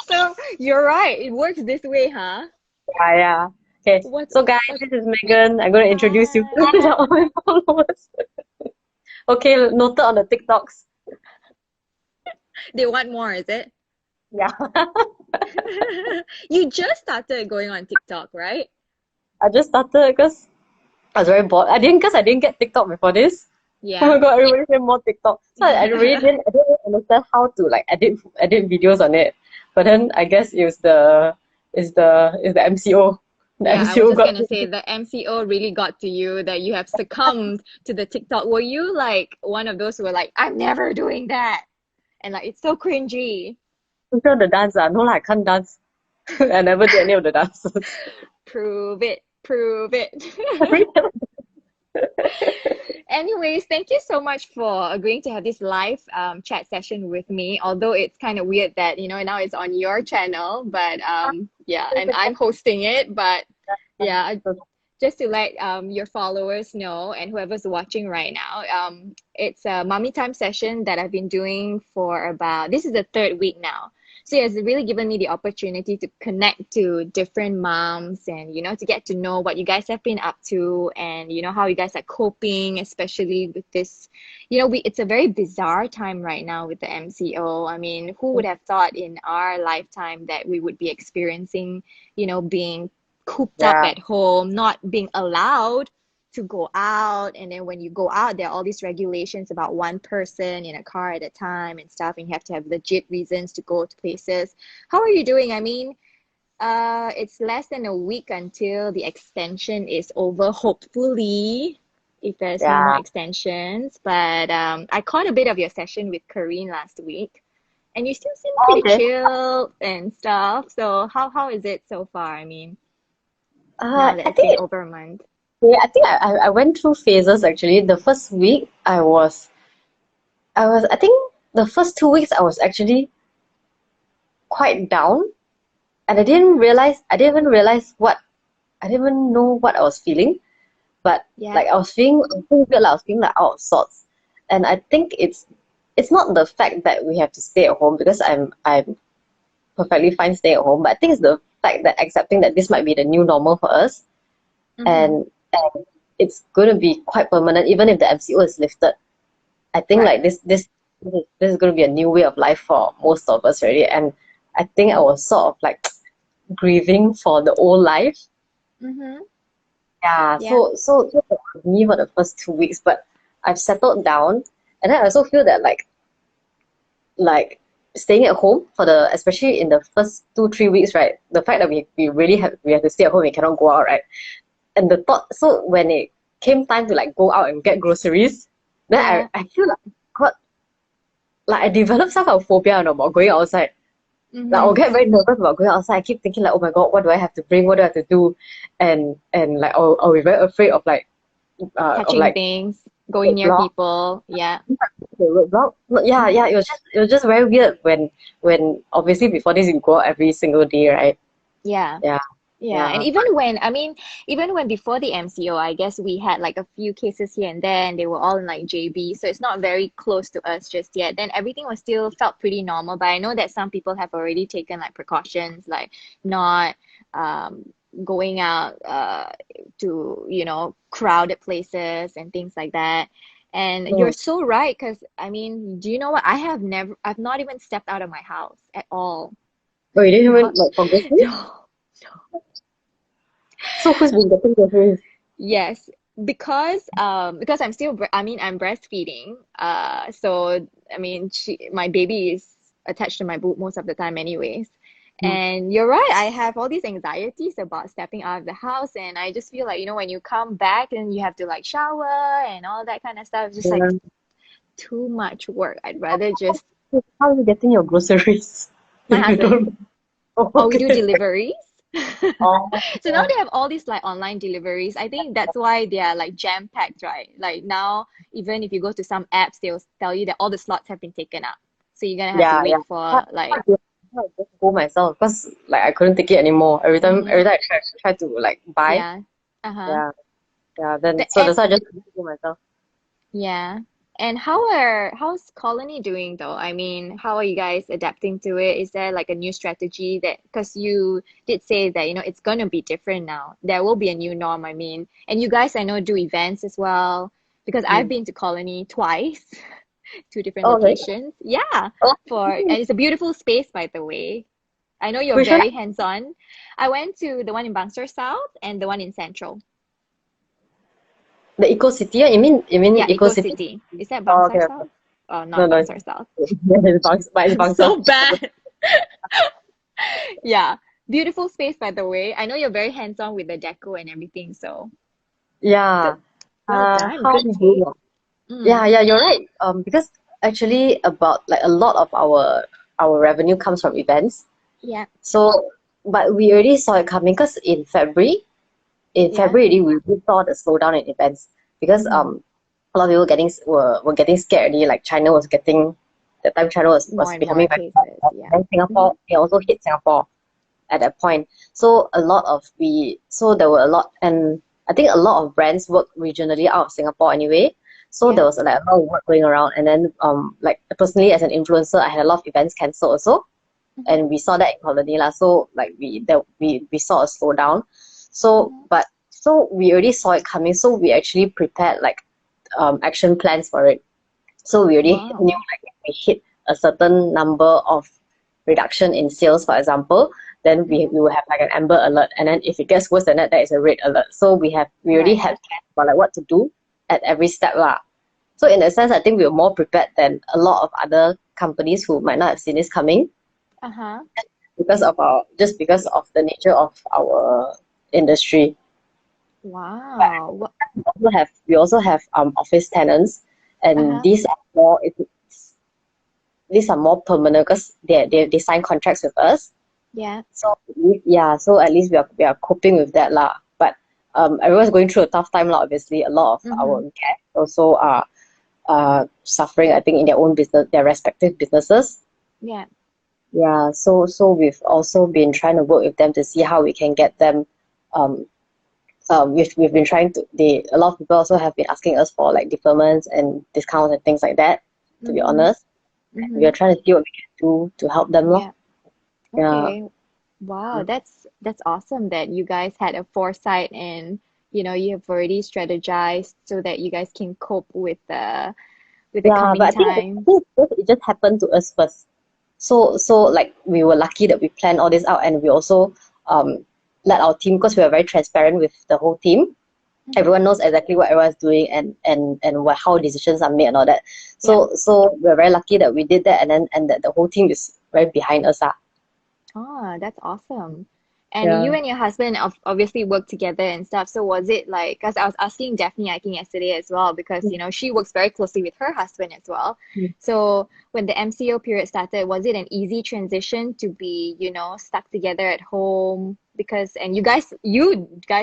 So you're right. It works this way, huh? Yeah. Okay, What? so guys, What? this is Megan. I'm going to introduce you to Hi. all my followers. Okay, noted on the TikToks. They want more, is it? Yeah. You just started going on TikTok, right? I just started because I was very bored. I didn't get TikTok before this. Oh Yeah. my god, everybody say more TikTok. So I didn't really understand how to like edit videos on it. But then I guess it's the MCO. The Yeah, I was MCO just got gonna me. say the MCO really got to you that you have succumbed to the TikTok. Were you like one of those who were like, I'm never doing that? And like it's so cringy. Sure the dance no lah, I can't dance. I never did any of the dances. Prove it, prove it. Anyways, thank you so much for agreeing to have this live chat session with me. Although it's kind of weird that, now it's on your channel, but yeah, and I'm hosting it. But yeah, just to let your followers know and whoever's watching right now, it's a mommy time session that I've been doing for this is the third week now. So it's really given me the opportunity to connect to different moms and, to get to know what you guys have been up to and, how you guys are coping, especially with this, it's a very bizarre time right now with the MCO. I mean, who would have thought in our lifetime that we would be experiencing, being cooped up Yeah. at home, not being allowed to go out. And then when you go out, there are all these regulations about one person in a car at a time and stuff, and you have to have legit reasons to go to places. How are you doing? I mean, it's less than a week until the extension is over, hopefully, if there's no more Yeah. extensions. But I caught a bit of your session with Careen last week, and you still seem Oh, pretty okay. chill and stuff. So how is it so far? I mean, now that I it's been think over a month. yeah, I think I went through phases actually. The first week I think the first 2 weeks I was actually quite down, and I didn't even realize what I didn't even know what I was feeling. But Yeah. like I was feeling good, like I was feeling like out of sorts. And I think it's not the fact that we have to stay at home because I'm perfectly fine staying at home, but I think it's the fact that accepting that this might be the new normal for us, Mm-hmm. and it's going to be quite permanent even if the MCO is lifted. I think Right. like this is going to be a new way of life for most of us already, and I think I was sort of like grieving for the old life. Mm-hmm. Yeah, Yeah. so that was me for the first 2 weeks, but I've settled down, and then I also feel that like staying at home for the especially in the first 2 3 weeks, right? The fact that we have to stay at home, we cannot go out, right? And the thought, so when it came time to like go out and get groceries, then Yeah. I feel like God, like I developed some kind of phobia, about going outside. Like I'll Mm-hmm. get very nervous about going outside. I keep thinking like, oh my God, what do I have to bring? What do I have to do? And like I'll be very afraid of Touching like things, going near roadblock. people. Yeah. The roadblock. No, yeah, yeah. It was just very weird when obviously before this you go out every single day, right? Yeah. Yeah, Yeah. And yeah, even when before the MCO, I guess we had like a few cases here and there, and they were all in like JB. So it's not very close to us just yet. Then everything was still felt pretty normal. But I know that some people have already taken like precautions, like not um going out to, crowded places and things like that. And you're Mm. so right, because I mean, do you know what? I've not even stepped out of my house at all. Oh, you didn't even Not, like for groceries? no. So who's been getting groceries? Yes, because I'm breastfeeding. So I mean, my baby is attached to my boob most of the time anyways. Mm. And you're right, I have all these anxieties about stepping out of the house, and I just feel like, when you come back and you have to like shower and all that kind of stuff, it's just like Yeah. too much work. I'd rather just How are you getting your groceries my if you husband. don't? Oh, Oh, we do okay. deliveries. Oh, So now they have all these like online deliveries. I think that's why they are like jam-packed, right? Like now, even if you go to some apps, they'll tell you that all the slots have been taken up. So you're gonna have to yeah, yeah. wait for like, I just go myself because like I couldn't take it anymore. mm-hmm, Every time try to like buy, yeah, uh-huh. yeah, yeah. Then The so and that's why I just go myself. yeah. And how's Colony doing though? I mean, how are you guys adapting to it? Is there like a new strategy that, because you did say that, it's gonna be different now. There will be a new norm, I mean. And you guys, I know, do events as well, because I've Mm. been to Colony twice, two different Oh, really? locations. Yeah, Oh, and it's a beautiful space, by the way. I know you're which one? very hands-on. I went to the one in Bangsar South and the one in Central. The Eco City? You mean Yeah, Eco Eco City? City. Is that Oh, okay. Bangsar Okay. South? Oh, No, not no, Bangsar South. it's Bangsa. So bad. Yeah. Beautiful space, by the way. I know you're very hands-on with the deco and everything, so good. Yeah. Well done. How Good we do take. that? Yeah, Mm. yeah, you're right. Because actually about like a lot of our revenue comes from events. Yeah. So, but we already saw it coming because in Yeah. February we saw the slowdown in events because Mm-hmm. a lot of people were getting scared already. Like China was getting that time China More was and more becoming very bad. cases. Yeah. And Mm-hmm. Singapore, it also hit Singapore at that point. So there were a lot, and I think a lot of brands work regionally out of Singapore anyway. So Yeah. there was like a lot of work going around, and then like personally as an influencer, I had a lot of events cancelled also, Mm-hmm. and we saw that in Colony lah. So like we saw a slowdown. Mm-hmm. So we already saw it coming. So we actually prepared like action plans for it. So we already Wow. knew like if we hit a certain number of reduction in sales, for example, then Mm-hmm. we will have like an amber alert. And then if it gets worse than that, that is a red alert. So we already Right. had plans for like what to do at every step lah. So in a sense, I think we were more prepared than a lot of other companies who might not have seen this coming Uh-huh. because of the nature of our industry. Wow. We also have office tenants, and Uh-huh. these are more permanent because they sign contracts with us. Yeah. So yeah, so at least we are coping with that lah. But everyone's going through a tough time lah. Obviously, a lot of Mm-hmm. our guests also are suffering. I think in their own business, their respective businesses. Yeah. Yeah, so we've also been trying to work with them to see how we can get them. Um, we've been trying to. A lot of people also have been asking us for like deferments and discounts and things like that. To be Mm-hmm. honest, we Mm-hmm. are trying to see what we can do to help them, lor. Yeah. Yeah. Okay. Wow, that's awesome that you guys had a foresight and you have already strategized so that you guys can cope with the Yeah, but coming I think time. it just happened to us first. So like we were lucky that we planned all this out, and we also um let our team, because we are very transparent with the whole team. Hmm. Everyone knows exactly what everyone's doing and how decisions are made and all that. Yeah. So we're very lucky that we did that, and that the whole team is very behind us. Ah. Ah, that's awesome. And you Yeah. and your husband obviously work together and stuff. So was it like, because I was asking Daphne, I think yesterday as well, because she works very closely with her husband as well. So when the MCO period started, was it an easy transition to be, stuck together at home? Because you guys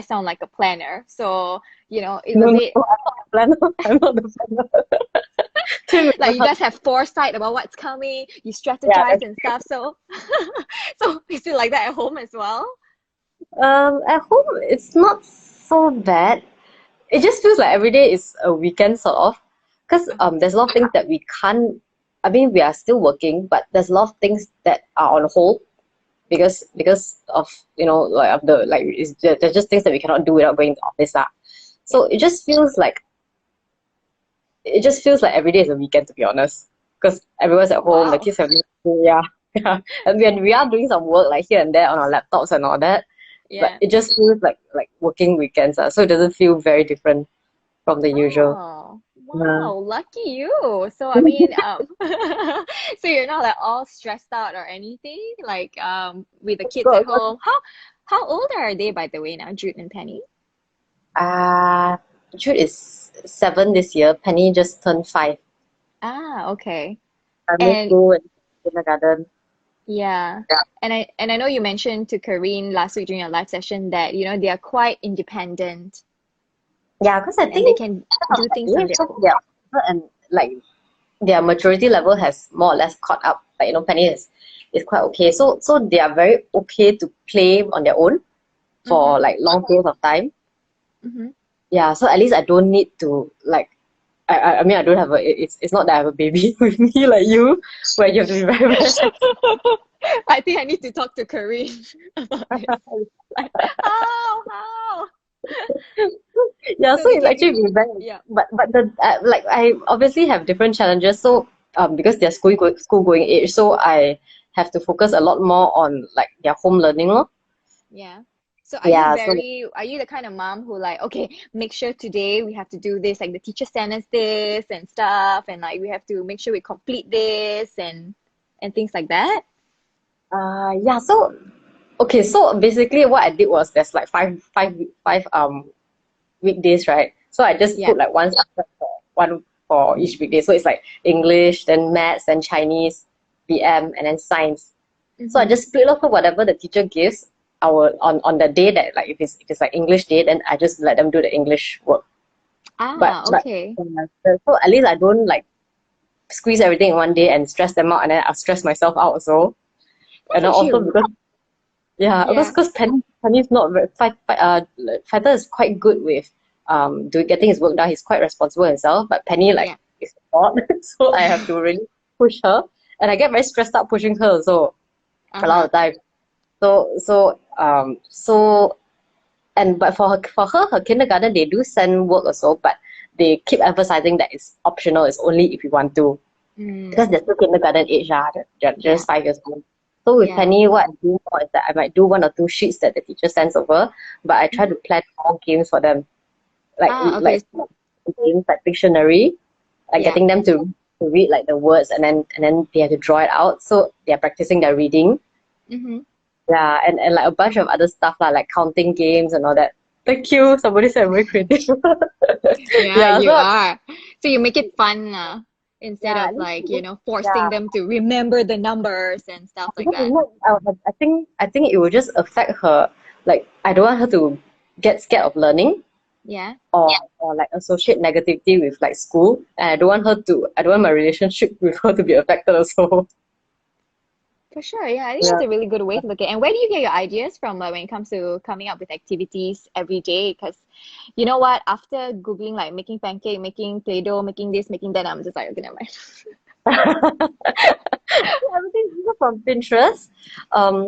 sound like a planner. So, it No, was no, it I'm not the planner. I'm not the planner. Tim is like you not. guys have foresight about what's coming, you Yeah. strategize and stuff. So, so is it like that at home as well? At home, it's not so bad. It just feels like every day is a weekend sort of, because Uh-huh. there's a lot of things that we can't. I mean, we are still working, but there's a lot of things that are on hold because of like of the like there's just things that we cannot do without going to office lah. Yeah. So it just feels like every day is a weekend, to be honest, because everyone's at home, the Wow. kids have no school, yeah. Yeah, and we are doing some work like here and there on our laptops and all that, but Yeah. it just feels like working weekends, so it doesn't feel very different from the usual. Oh, Yeah. wow. Lucky you. So I mean, so you're not like all stressed out or anything, like with the kids at So, home. How old are they, by the way, now, Jude and Penny? uh, Jude is 7 this year. Penny just turned 5. Ah, okay. Primary And school and kindergarten. yeah. Yeah. And I know you mentioned to Kareen last week during a live session that, they are quite independent Yeah, because I and they think can do things on their own. yeah, and like their maturity level has more or less caught up. Like Penny is quite okay. So they are very okay to play on their own for Mm-hmm. like long periods of time. Mm-hmm. Yeah, so at least I don't need to like I mean, I don't have it's not that I have a baby with me like you, where you have to be very, very. I think I need to talk to Careen about this. Like, how? Yeah, So so they it's gave actually you, been very, yeah, but the like I obviously have different challenges. So because they're school going age, so I have to focus a lot more on like their home learning, lor. yeah. So Yeah, so are you the kind of mom who like, okay, make sure today we have to do this, like the teacher sent us this and stuff, and like we have to make sure we complete this and things like that? yeah, so okay, so basically what I did was there's like five weekdays, right? So I just Yeah. put like one for each weekday. So it's like English, then maths, then Chinese, PM, and then science. So I Mm-hmm. just split off whatever the teacher gives. I will on the day that like if it's like English day, then I just let them do the English work. Ah, okay. So at least I don't like squeeze everything in one day and stress them out, and then I'll stress myself out also. That's And then actually also because yeah, yeah. because Penny's not very Fighter is quite good with getting his work done. He's quite responsible himself, but Penny like Yeah. is not. So I have to really push her, and I get very stressed out pushing her also a lot Uh-huh. of time. So and but her kindergarten they do send work also, but they keep emphasizing that it's optional. It's only if you want to, because Mm, they're still kindergarten age, they're yeah. just 5 years old. So with Yeah. Penny, what I do more is that I might do one or two sheets that the teacher sends over, but I try Mm-hmm. to plan more games for them, like Ah, okay. like games like Pictionary, like Yeah. getting them to read like the words, and then they have to draw it out. So they're practicing their reading. Mm-hmm. Yeah, and like a bunch of other stuff like counting games and all that. Thank you. Somebody said I'm very creative. Yeah, Yeah, you so are. So you make it fun instead yeah, of at least like, you know, forcing yeah. them to remember the numbers and stuff like Because if that. not, I think it will just affect her. Like I don't want her to get scared of learning Yeah. or like associate negativity with like school. And I don't want my relationship with her to be affected also. For sure. Yeah, I think Yeah. that's a really good way to look at it. And where do you get your ideas from when it comes to coming up with activities every day? Because you know what? After Googling like making pancake, making Play-Doh, making this, making that, I'm just like, okay, never mind. Everything is from Pinterest.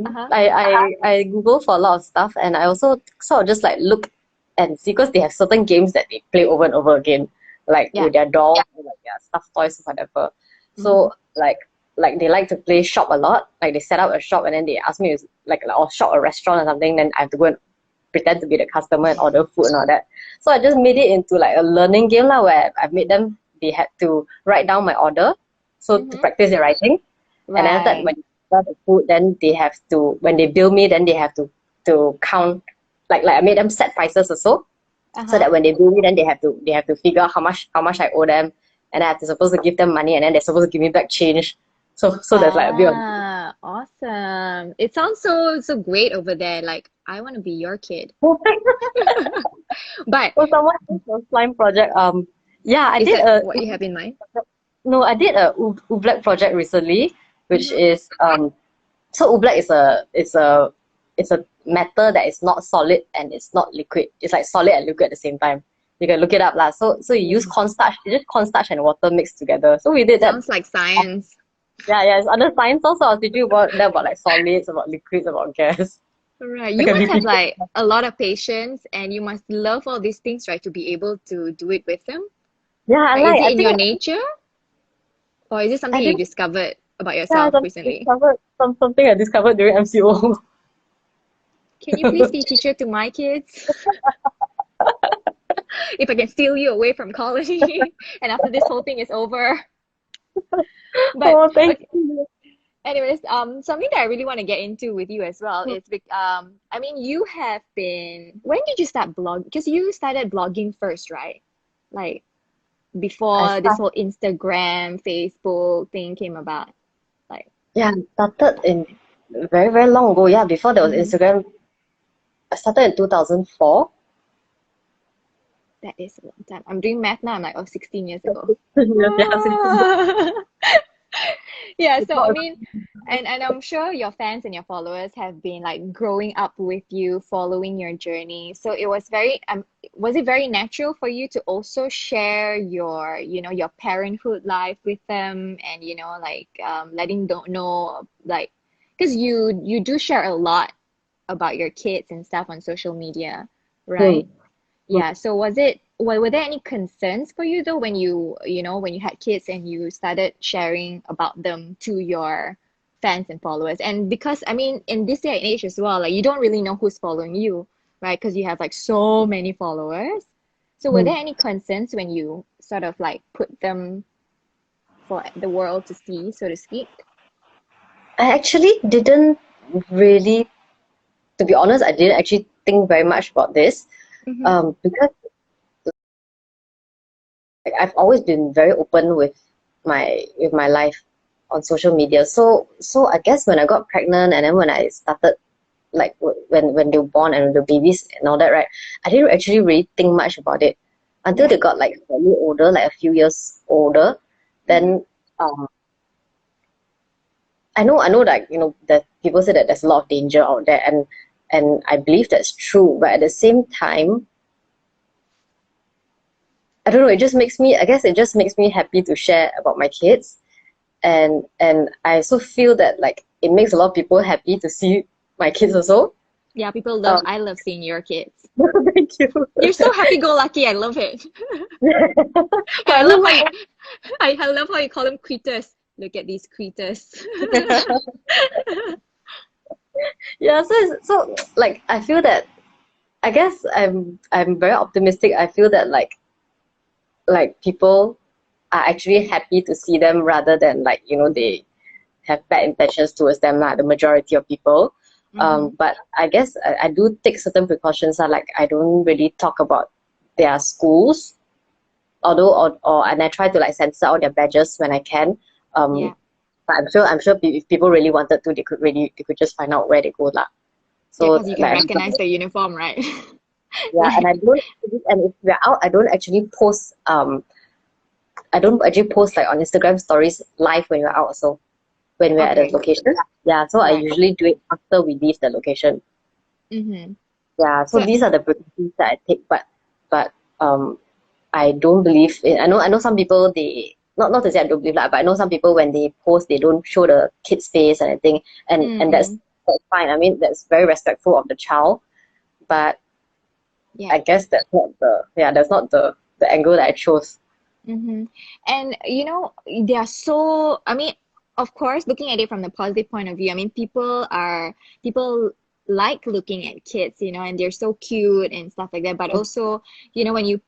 Uh-huh. I Google for a lot of stuff, and I also sort of just like look and see because they have certain games that they play over and over again, like Yeah. with their dolls, or like their stuffed toys, whatever. Mm-hmm. So like they like to play shop a lot. Like they set up a shop and then they ask me to like or shop a restaurant or something. Then I have to go and pretend to be the customer and order food and all that. So I just made it into like a learning game lah, where I've made them they had to write down my order, so to Mm-hmm. practice their writing. And then after that, Right. when they order the food, then they have to when they bill me, then they have to count. Like I made them set prices also, so Uh-huh. that when they bill me, then they have to figure out how much I owe them, and I have to supposed to give them money, and then they're supposed to give me back change. So there's like a bit of Ah, awesome. It sounds so great over there. Like I want to be your kid. But so someone did a slime project. Yeah, I is did that a what you have in mind? no, I did a Oobleck project recently, which Mm-hmm. is so Oobleck is a matter that is not solid and it's not liquid. It's like solid and liquid at the same time. You can look it up lah. So you use cornstarch, you just cornstarch and water mixed together. So we did that. Sounds like science. Yeah, it's under science also. I was teaching about like solids, about liquids, about gas. Right. Like You a must have BPC. like a lot of patience and you must love all these things, right, to be able to do it with them. Yeah, I Like, is like. it I in think your nature or is it something I you think discovered about yeah, yourself recently? something I discovered during MCO. Can you please be teacher to my kids? If I can steal you away from colony and after this whole thing is over. But Oh, thank okay, you. anyways, something that I really want to get into with you as well is I mean, you have been, when did you start blog? Because you started blogging first, right? Like I before this start whole Instagram, Facebook thing came about. Like, yeah, I started in very, very long ago. Yeah, before there was mhm, Instagram, I started in 2004. that is a long time. I'm doing math now. I'm like, oh, 16 years ago. Yeah, 16. Yeah, It's so I not. mean, and I'm sure your fans and your followers have been like growing up with you, following your journey. So it was very was it very natural for you to also share your, your parenthood life with them and like letting them know like because you do share a lot about your kids and stuff on social media, right? Hmm. Yeah, so were there any concerns for you though when when you had kids and you started sharing about them to your fans and followers? And because I mean in this day and age as well, like you don't really know who's following you, right? Because you have like so many followers. So were there Hmm. any concerns when you sort of like put them for the world to see, so to speak? I actually didn't really, to be honest, I didn't actually think very much about this, Mm-hmm. because like, I've always been very open with my life on social media. So I guess when I got pregnant and then when I started like when they were born and the babies and all that, right? I didn't actually really think much about it until Yeah. they got like slightly older, like a few years older. Mm-hmm. Then I know that that people say that there's a lot of danger out there, and I believe that's true. But at the same time, I don't know. It just makes me. I guess it just makes me happy to share about my kids, and I also feel that like it makes a lot of people happy to see my kids also. Yeah, Um, I love seeing your kids. thank you. You're so happy-go-lucky. I love it. But And I I love mean, how you I love how you call them creatures. Look at these creatures. yeah. So like I feel that I guess I'm very optimistic. I feel that like people are actually happy to see them rather than like they have bad intentions towards them, like the majority of people. Mm-hmm. But I guess I do take certain precautions. Like I don't really talk about their schools, although or and I try to like censor all their badges when I can. Yeah. Um, but I'm sure if people really wanted to, they could just find out where they go lah. Yeah, So because you can like recognize the uniform, right? yeah, and Like, I don't and if we're out, I don't actually post like on Instagram stories live when we're out. So when we're at the okay. location. Yeah, so I Right. usually do it after we leave the location. Mm-hmm. Yeah, so So, these are the precautions that I take, but um I don't believe in I know some people they not to say I don't believe that, but I know some people when they post they don't show the kid's face and everything, and mm-mm. that's fine. I mean that's very respectful of the child, but Yeah. I guess that's not the angle that I chose. Mm-hmm. And they are so, I mean, of course, looking at it from the positive point of view, I mean, people like looking at kids, and they're so cute and stuff like that. But also, when you,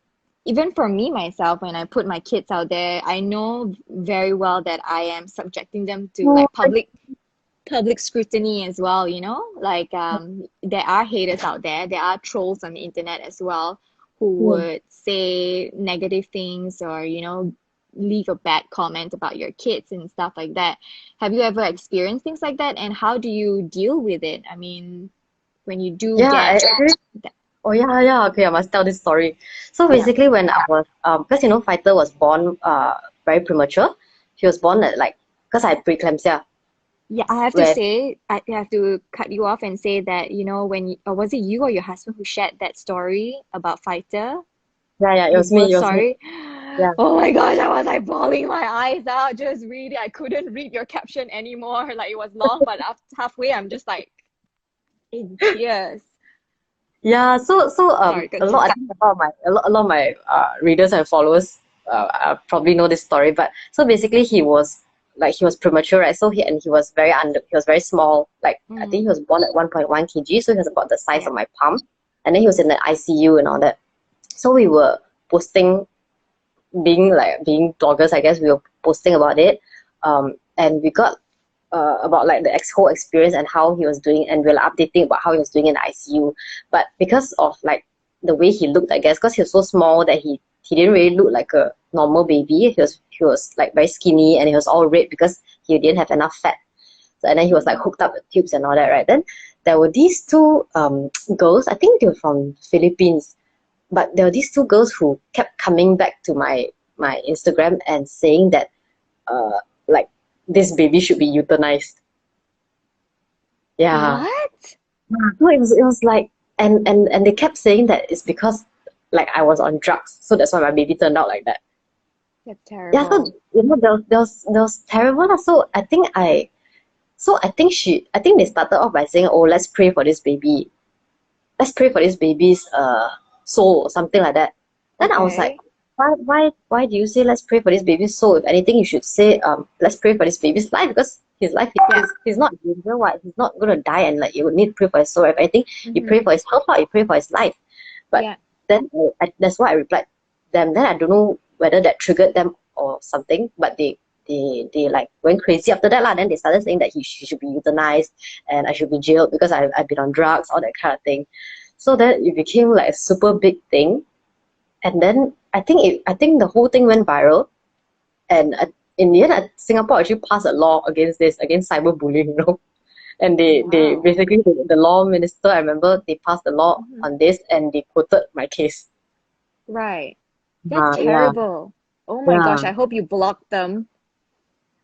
even for me myself, when I put my kids out there, I know very well that I am subjecting them to Oh, like public scrutiny as well, like there are haters out there, there are trolls on the internet as well who mm. would say negative things or leave a bad comment about your kids and stuff like that. Have you ever experienced things like that, and how do you deal with it? I mean, when you do Yeah, get that. oh yeah, yeah. Okay, I must tell this story. So Yeah. basically, when I was because Fighter was born very premature. He was born at like because I had preeclampsia. Yeah, I have to Where say, I have to cut you off and say that, when or was it you or your husband who shared that story about Fighter? yeah, it His was me. birth It was me. story. Yeah, Oh my gosh, I was like bawling my eyes out just reading. I couldn't read your caption anymore. Like it was long, but after halfway, I'm just like in tears. yeah. So Sorry, a lot I continue. think a lot of my readers and followers probably know this story. But so basically, he was premature, right? So he was very small. Like I think he Mm, was born at 1.1 kg, so he was about the size yeah. of my palm, and then he was in the ICU and all that. So we were posting being bloggers, I guess we were posting about it, and we got about like the whole experience and how he was doing, and we were updating about how he was doing in the ICU. But because of like the way he looked, I guess, because he was so small that he didn't really look like a normal baby. He was like very skinny and he was all red because he didn't have enough fat. So, and then he was like Mm, hooked up with tubes and all that, right? Then there were these two girls. I think they were from Philippines, but there were these two girls who kept coming back to my Instagram and saying that uh like this baby should be euthanized. Yeah. What? No, it was like, and they kept saying that it's because like I was on drugs, so that's why my baby turned out like that. That's Yeah, so terrible. there was terrible lah. I think they started off by saying, oh, let's pray for this baby. Let's pray for this baby's soul or something like that. Then I was like, Okay. why do you say let's pray for this baby's soul? If anything, you should say let's pray for this baby's life, because his life Yeah. he's not in danger. What, he's not gonna die, and like you would need to pray for his soul. If anything, you Mm-hmm. pray for his health, or you pray for his life. But Yeah. then that's why I replied them. Then I don't know whether that triggered them or something, but they like went crazy after that lah. Then they started saying that she should be euthanized and I should be jailed because I've been on drugs, all that kind of thing. So then it became like a super big thing. And then I think the whole thing went viral. And in the end, Singapore actually passed a law against this, against cyberbullying, you know. And they Wow. basically, the law minister, I remember they passed the law Mm-hmm. on this and they quoted my case. Right. That's Yeah, terrible. Oh my gosh, yeah. I hope you blocked them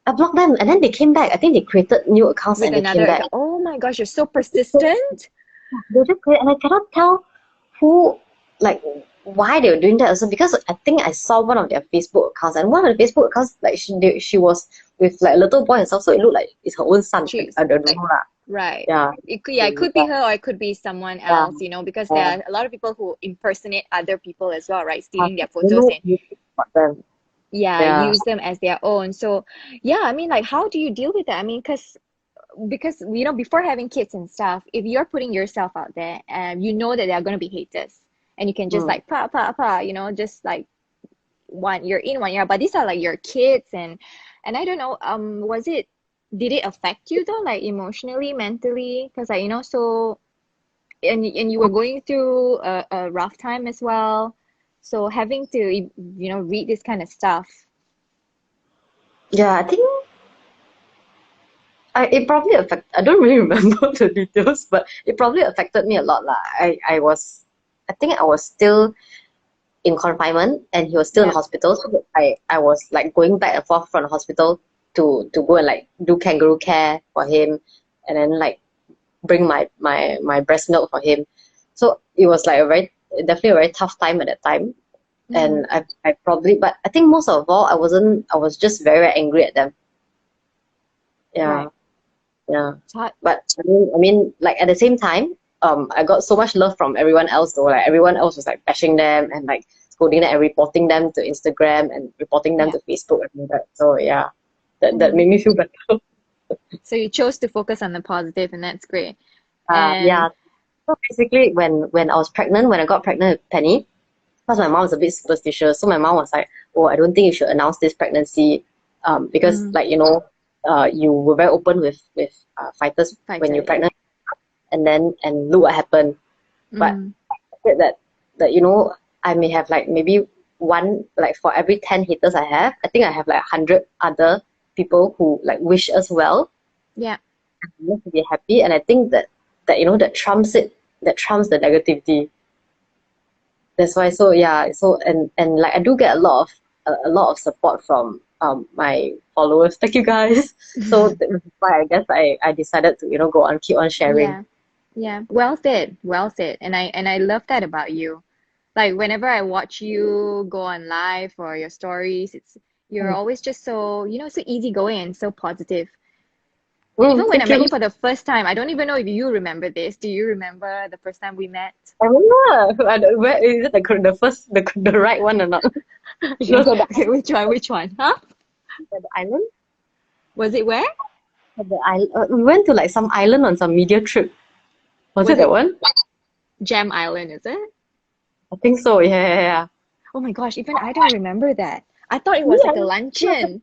I blocked them and then they came back. I think they created new accounts with and they came another back. account. Oh my gosh, you're so persistent. They just created, and I cannot tell who, like, why they were doing that also, because I think I saw one of their Facebook accounts, and one of the Facebook accounts, like, she was with like a little boy and stuff, so it looked like it's her own son. Jeez. I don't know lah. Right. Yeah. Yeah, it could be her or it could be someone Yeah. else, because there Yeah. are a lot of people who impersonate other people as well, right? I Stealing their don't photos know and anything about them. yeah, Yeah. use them as their own. So yeah, I mean, like, how do you deal with that? I mean, because before having kids and stuff, if you're putting yourself out there and you know that there are going to be haters and you can just Hmm. like just like one you're in one year, but these are like your kids and I don't know, did it affect you though, like emotionally, mentally? Because like so and you were going through a rough time as well, so having to read this kind of stuff. Yeah, I think it probably affect. I don't really remember the details, but it probably affected me a lot lah. I think I was still in confinement and he was still in Yeah. hospital. So I was like going back and forth from the hospital to go and like do kangaroo care for him and then like bring my breast milk for him. So it was like definitely a very tough time at that time. Mm-hmm. And I probably, but I think most of all, I was just very, very angry at them. Yeah, Right. yeah. It's hard. But I mean, like at the same time, I got so much love from everyone else though. Like everyone else was like bashing them and like scolding them and reporting them to Instagram and reporting them Yeah. to Facebook and all that. So yeah, that Mm-hmm. made me feel better. So you chose to focus on the positive, and that's great. And Yeah. So basically, when I was pregnant, when I got pregnant with Penny, because my mom was a bit superstitious, so my mom was like, "Oh, I don't think you should announce this pregnancy, because mm, like you were very open with fighters when fighter, you're yeah. pregnant, and look what happened." But Mm, I said that I may have like maybe one, like for every 10 haters I have, I think I have like 100 other people who like wish us well yeah. and want us to be happy, and I think that trumps it, that trumps the negativity. That's why. So yeah, so and like I do get a lot of support from my followers. Thank you guys. So that's why I guess I decided to go on, keep on sharing. Yeah. Yeah. Well said. Well said. And I love that about you. Like whenever I watch you go on live or your stories, you're always just so easygoing and so positive. Even when I Thank met you. you for the first time, I don't even know if you remember this. Do you remember the first time we met? I remember. Where is it, the first, the right one or not? It was at the, Okay, which one? Which one? Huh? at the island. Was it where? At the island. We went to like some island on some media trip. Was Was it that it one? Gem Island, is it? I think so. Yeah, yeah, yeah. Oh my gosh, even I don't remember that. I thought it was Yeah. like a luncheon.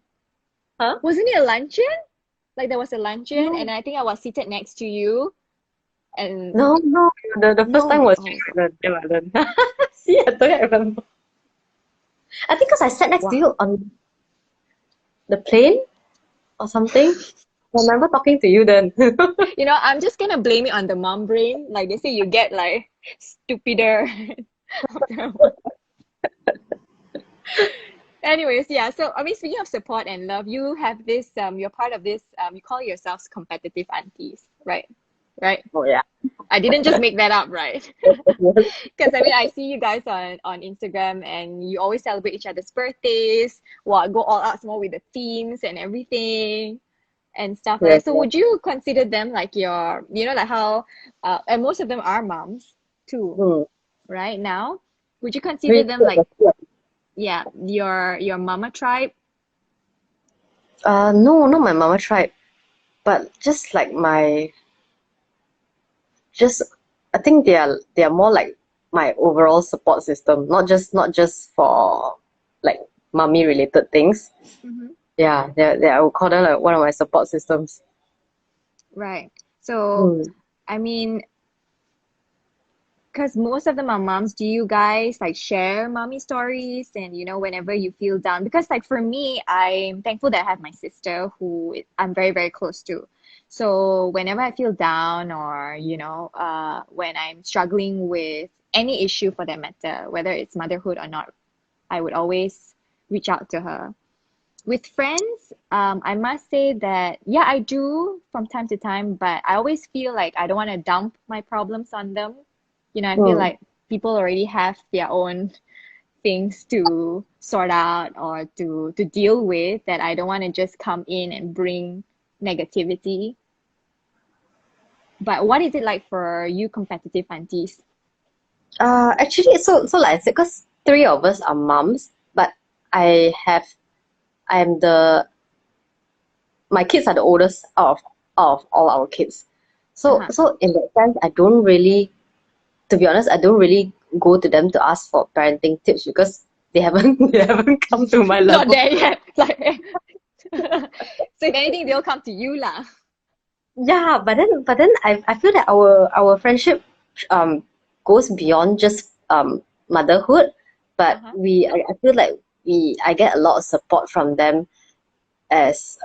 Huh? Wasn't it a luncheon? Like there was a luncheon No, and I think I was seated next to you and no, no. The first time no. was Oh, the island. See, I don't remember. I think because I sat next to wow. you on the plane or something. I remember talking to you then. I'm just gonna blame it on the mom brain. Like they say you get like stupider after a while. Anyways, yeah. So I mean, speaking of support and love, you have this. You're part of this. You call yourselves competitive aunties, right? Right. Oh yeah. I didn't just make that up, right? Yes. Because I mean, I see you guys on Instagram, and you always celebrate each other's birthdays. Well, go all out more with the themes and everything and stuff like Yes. that. So, would you consider them like your, like how, and most of them are moms too, Hmm. right now? Would you consider Really them good. like, yeah, your mama tribe? No, not my mama tribe, but just like my just I think they are more like my overall support system, not just for like mommy related things. Mm-hmm. Yeah, I would call them like one of my support systems. Right. So, Hmm. I mean, because most of them are moms, do you guys like share mommy stories and whenever you feel down? Because like for me, I'm thankful that I have my sister who I'm very, very close to. So whenever I feel down or when I'm struggling with any issue for that matter, whether it's motherhood or not, I would always reach out to her. With friends, I must say that yeah, I do from time to time, but I always feel like I don't want to dump my problems on them. I feel Hmm. like people already have their own things to sort out or to deal with that I don't want to just come in and bring negativity. But what is it like for you competitive aunties? Actually, so like I said, because three of us are moms, but I have I'm the my kids are the oldest out of all our kids. So Uh-huh. so in that sense, I don't really, to be honest, I don't really go to them to ask for parenting tips because they haven't they haven't come to my Not level. there yet. Like so if anything, they'll come to you lah. Yeah, but then I feel that our friendship um goes beyond just motherhood, but Uh-huh. I feel like we I get a lot of support from them as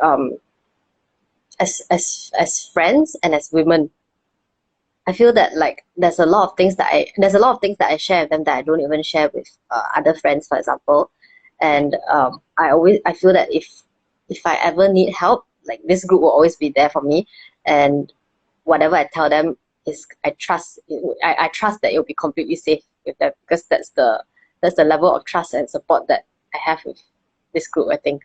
as friends and as women. I feel that like there's a lot of things that I share with them that I don't even share with other friends, for example. Right. And I feel that if I ever need help, like this group will always be there for me. And whatever I tell them is I trust that it'll be completely safe with them because that's the level of trust and support that I have with this group, I think.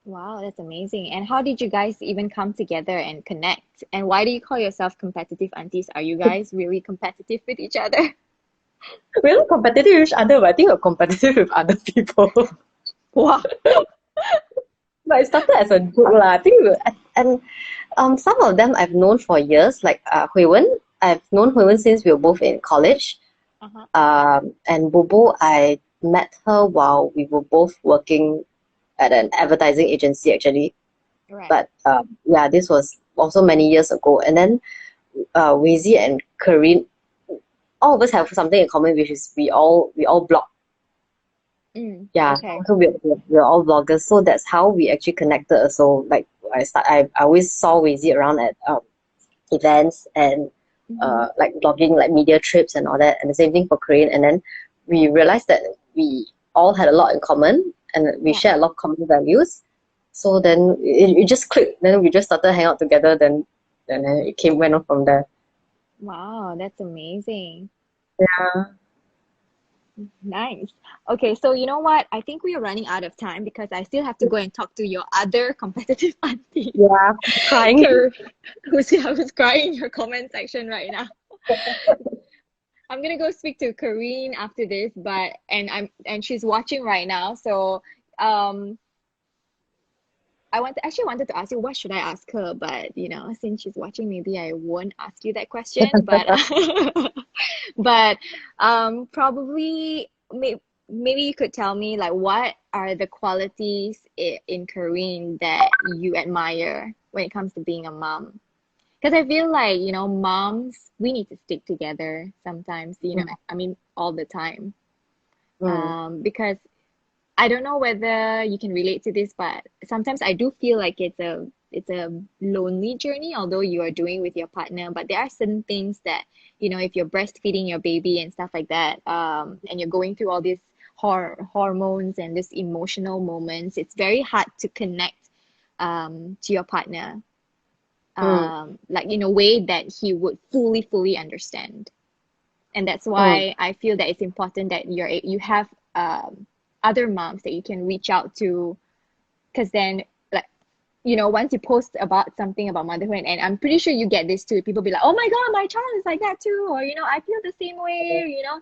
Wow, that's amazing. And how did you guys even come together and connect? And why do you call yourself competitive aunties? Are you guys really competitive with each other? We're not competitive with each other, but I think we're competitive with other people. Wow. But it started as a joke lah. I think and some of them I've known for years, like Hui Wen. I've known Hui Wen since we were both in college. Uh-huh. And Bobo, I met her while we were both working at an advertising agency actually. Right. But yeah, this was also many years ago. And then Wheezy and Careen, all of us have something in common, which is we all blog. Yeah, Okay. so we're all vloggers, so that's how we actually connected. So like I always saw Wheezy around at events and Mm-hmm. like blogging like media trips and all that, and the same thing for Korean. And then we realized that we all had a lot in common and we Yeah. share a lot of common values. So then it just clicked. Then we just started hanging out together. Then it went on from there. Wow, that's amazing. Yeah. Nice. Okay, so you know what? I think we are running out of time because I still have to go and talk to your other competitive auntie, Yeah, crying. who's crying in your comment section right now. I'm gonna go speak to Careen after this, but and she's watching right now. So um actually wanted to ask you what should I ask her, but since she's watching, maybe I won't ask you that question. But but probably maybe you could tell me like what are the qualities in Korean that you admire when it comes to being a mom? Because I feel like, moms, we need to stick together sometimes, I mean, all the time. Mm, Because I don't know whether you can relate to this, but sometimes I do feel like it's a lonely journey, although you are doing with your partner. But there are certain things that, if you're breastfeeding your baby and stuff like that, and you're going through all these hormones and this emotional moments, it's very hard to connect to your partner Mm, like in a way that he would fully understand. And that's mm, why I feel that it's important that you have other moms that you can reach out to, because then like once you post about something about motherhood, and I'm pretty sure you get this too, people be like, oh my god, my child is like that too, or I feel the same way. yeah,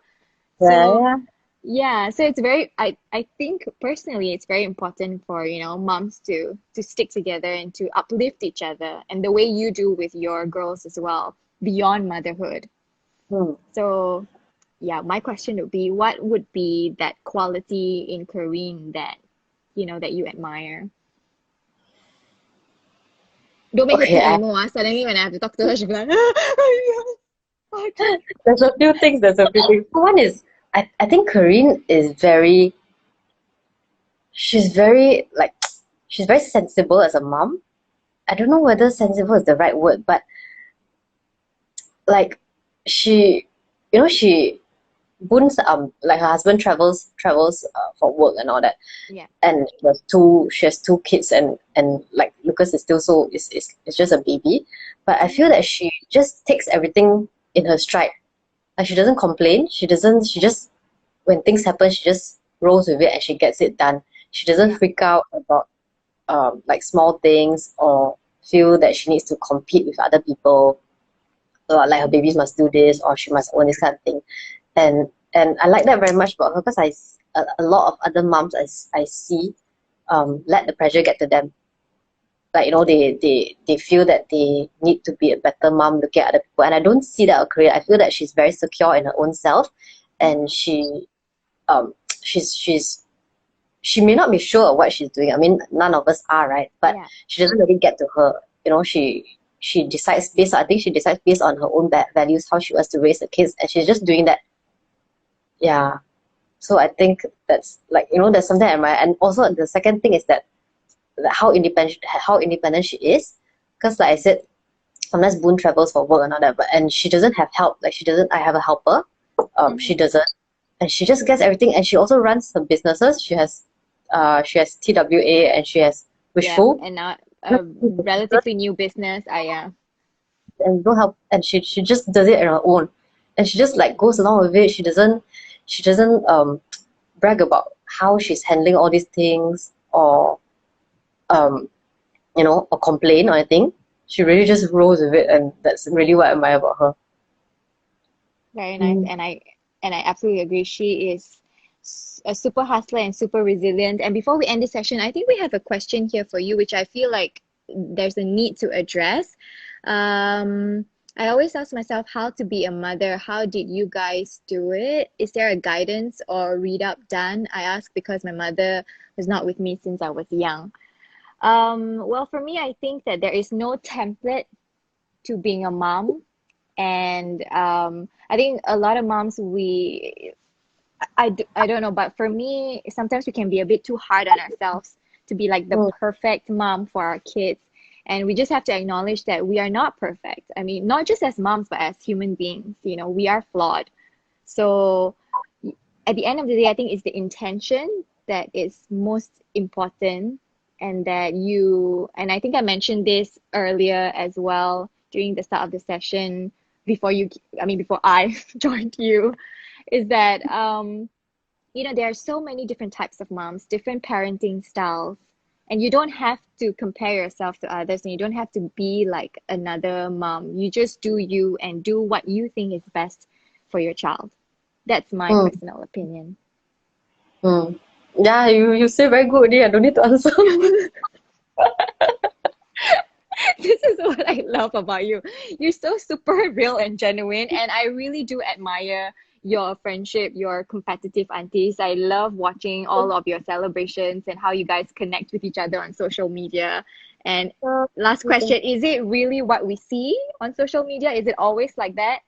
So yeah. yeah, so it's very I think personally it's very important for moms to stick together and to uplift each other, and the way you do with your girls as well, beyond motherhood. Mm. So yeah, my question would be, what would be that quality in Kareen that that you admire? Don't make her too Okay, emo. Suddenly when I have to talk to her, she'll be like, Audrey. there's a few things. There's a few things. One is, I think Kareen is very. She's very like, she's very sensible as a mom. I don't know whether sensible is the right word, but like, she, she Boon's like her husband travels for work and all that, Yeah, and she has two kids, and like Lucas is still so is just a baby, but I feel yeah, that she just takes everything in her stride. Like, she doesn't complain. She just, when things happen, she just rolls with it and she gets it done. She doesn't yeah, freak out about like small things, or feel that she needs to compete with other people, or like her babies must do this or she must own this kind of thing. And I like that very much about her, because a lot of other moms I see let the pressure get to them. Like, they feel that they need to be a better mom, looking at other people, and I don't see that occurring. I feel that she's very secure in her own self, and mm-hmm. um she's she may not be sure of what she's doing. I mean, none of us are, right? But Yeah, she doesn't really get to her. She decides based. I think she decides based on her own values, how she wants to raise the kids, and she's just doing that. Yeah. So I think that's, like, there's something I admire. And also the second thing is that how independent she is. Because, like I said, sometimes Boone travels for work and all that, and she doesn't have help. Like, she doesn't. I have a helper. She mm-hmm. doesn't, and she just gets everything. And she also runs some businesses. She has TWA, and she has Yeah, Wishful. and now a relatively new business. I yeah. And no help, and she just does it on her own, and she just, like, goes along with it. She doesn't brag about how she's handling all these things, or um or complain or anything. She really just rolls with it, and that's really what I admire about her. Very nice, Mm. and I absolutely agree. She is a super hustler and super resilient. And before we end this session, I think we have a question here for you, which I feel like there's a need to address. I always ask myself how to be a mother. How did you guys do it? Is there a guidance or read up done? I ask because my mother was not with me since I was young. Well, for me, I think that there is no template to being a mom. And I think a lot of moms, I don't know, but for me, sometimes we can be a bit too hard on ourselves to be like the Mm. perfect mom for our kids. And we just have to acknowledge that we are not perfect. I mean, not just as moms, but as human beings, we are flawed. So at the end of the day, I think it's the intention that is most important, and and I think I mentioned this earlier as well during the start of the session before I joined you, is that there are so many different types of moms, different parenting styles, and you don't have to compare yourself to others, and you don't have to be like another mom. You just do you and do what you think is best for your child. That's my Mm. personal opinion. Mm. Yeah, you say very good already. I don't need to answer. This is what I love about you. You're so super real and genuine, and I really do admire your friendship, your competitive aunties. I love watching all of your celebrations and how you guys connect with each other on social media. And last question, is it really what we see on social media? Is it always like that?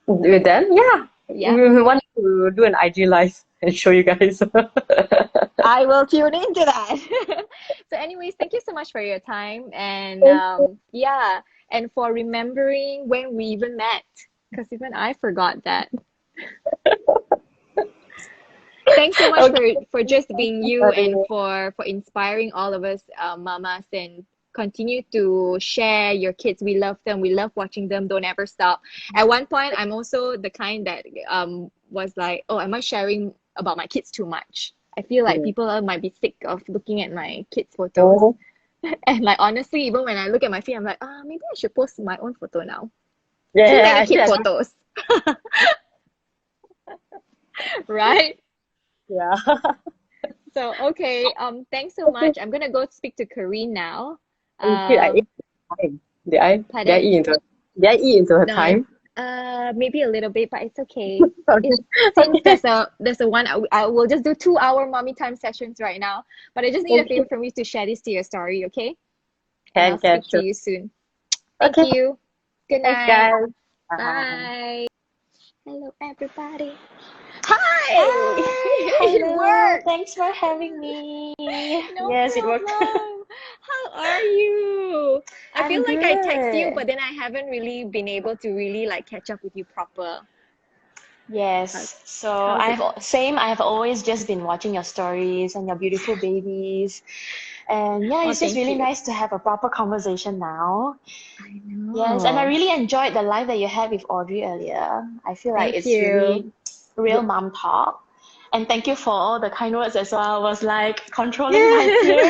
With them, yeah. Yeah. We want to do an IG live and show you guys. I will tune into that. So, anyways, thank you so much for your time, and yeah, and for remembering when we even met, because even I forgot that. Thanks so much Okay. for just being you and Audrey. for inspiring all of us mamas, and continue to share your kids. We love them. We love watching them. Don't ever stop. At one point, I'm also the kind that was like, oh, am I sharing about my kids too much? I feel like Mm. people might be sick of looking at my kids' photos. Oh, And like honestly, even when I look at my feed, I'm like, maybe I should post my own photo now. yeah, Too yeah, many actually, kid photos, right? yeah. So okay, thanks so Okay. much. I'm gonna go speak to Careen now. And did I eat Um, time? Did I Pardon? eat into her No, time? maybe a little bit, but it's okay. Okay. It's since Okay. there's a one, I will just do 2 hour mommy time sessions right now. But I just need a Okay. favor from you to share this to your story, okay? And I'll Can, speak to sure. you soon. Thank Okay. you. Good Thanks, night. guys. Bye. Bye. Hello, everybody. Hi! Hi, It hello. worked! Thanks for having me. No Yes, it worked. problem. How are you? I feel I'm like I text you, good. but then I haven't really been able to really like catch up with you proper. How, Yes. So how's it? I've always just been watching your stories and your beautiful babies. And yeah, Oh, it's just thank really you. nice to have a proper conversation now. I Yes, and I know. really enjoyed the live that you had with Audrey earlier. I feel like Thank it's you. really real Th- mom talk. And thank you for all the kind words as well. I was like controlling my tears.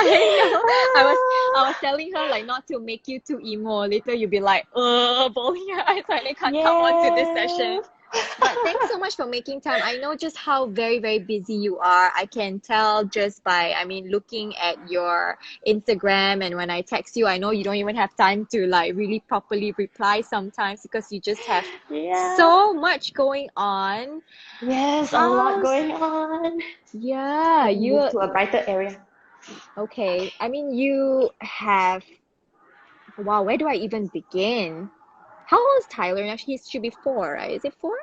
I know. I was Ah, telling her like not to make you too emo. Later you'll be like, bawling your eyes when I can't come on to this session. yeah. But thanks so much for making time. I know just how very, very busy you are. I can tell just by, I mean, looking at your Instagram, and when I text you, I know you don't even have time to like really properly reply sometimes because you just have Yeah. so much going on. Yes, a lot How's, going on. yeah, Let me move you, to a brighter area. okay. I mean, you have, wow, where do I even begin? How old is Tyler now? He should be 4, right? Is it 4?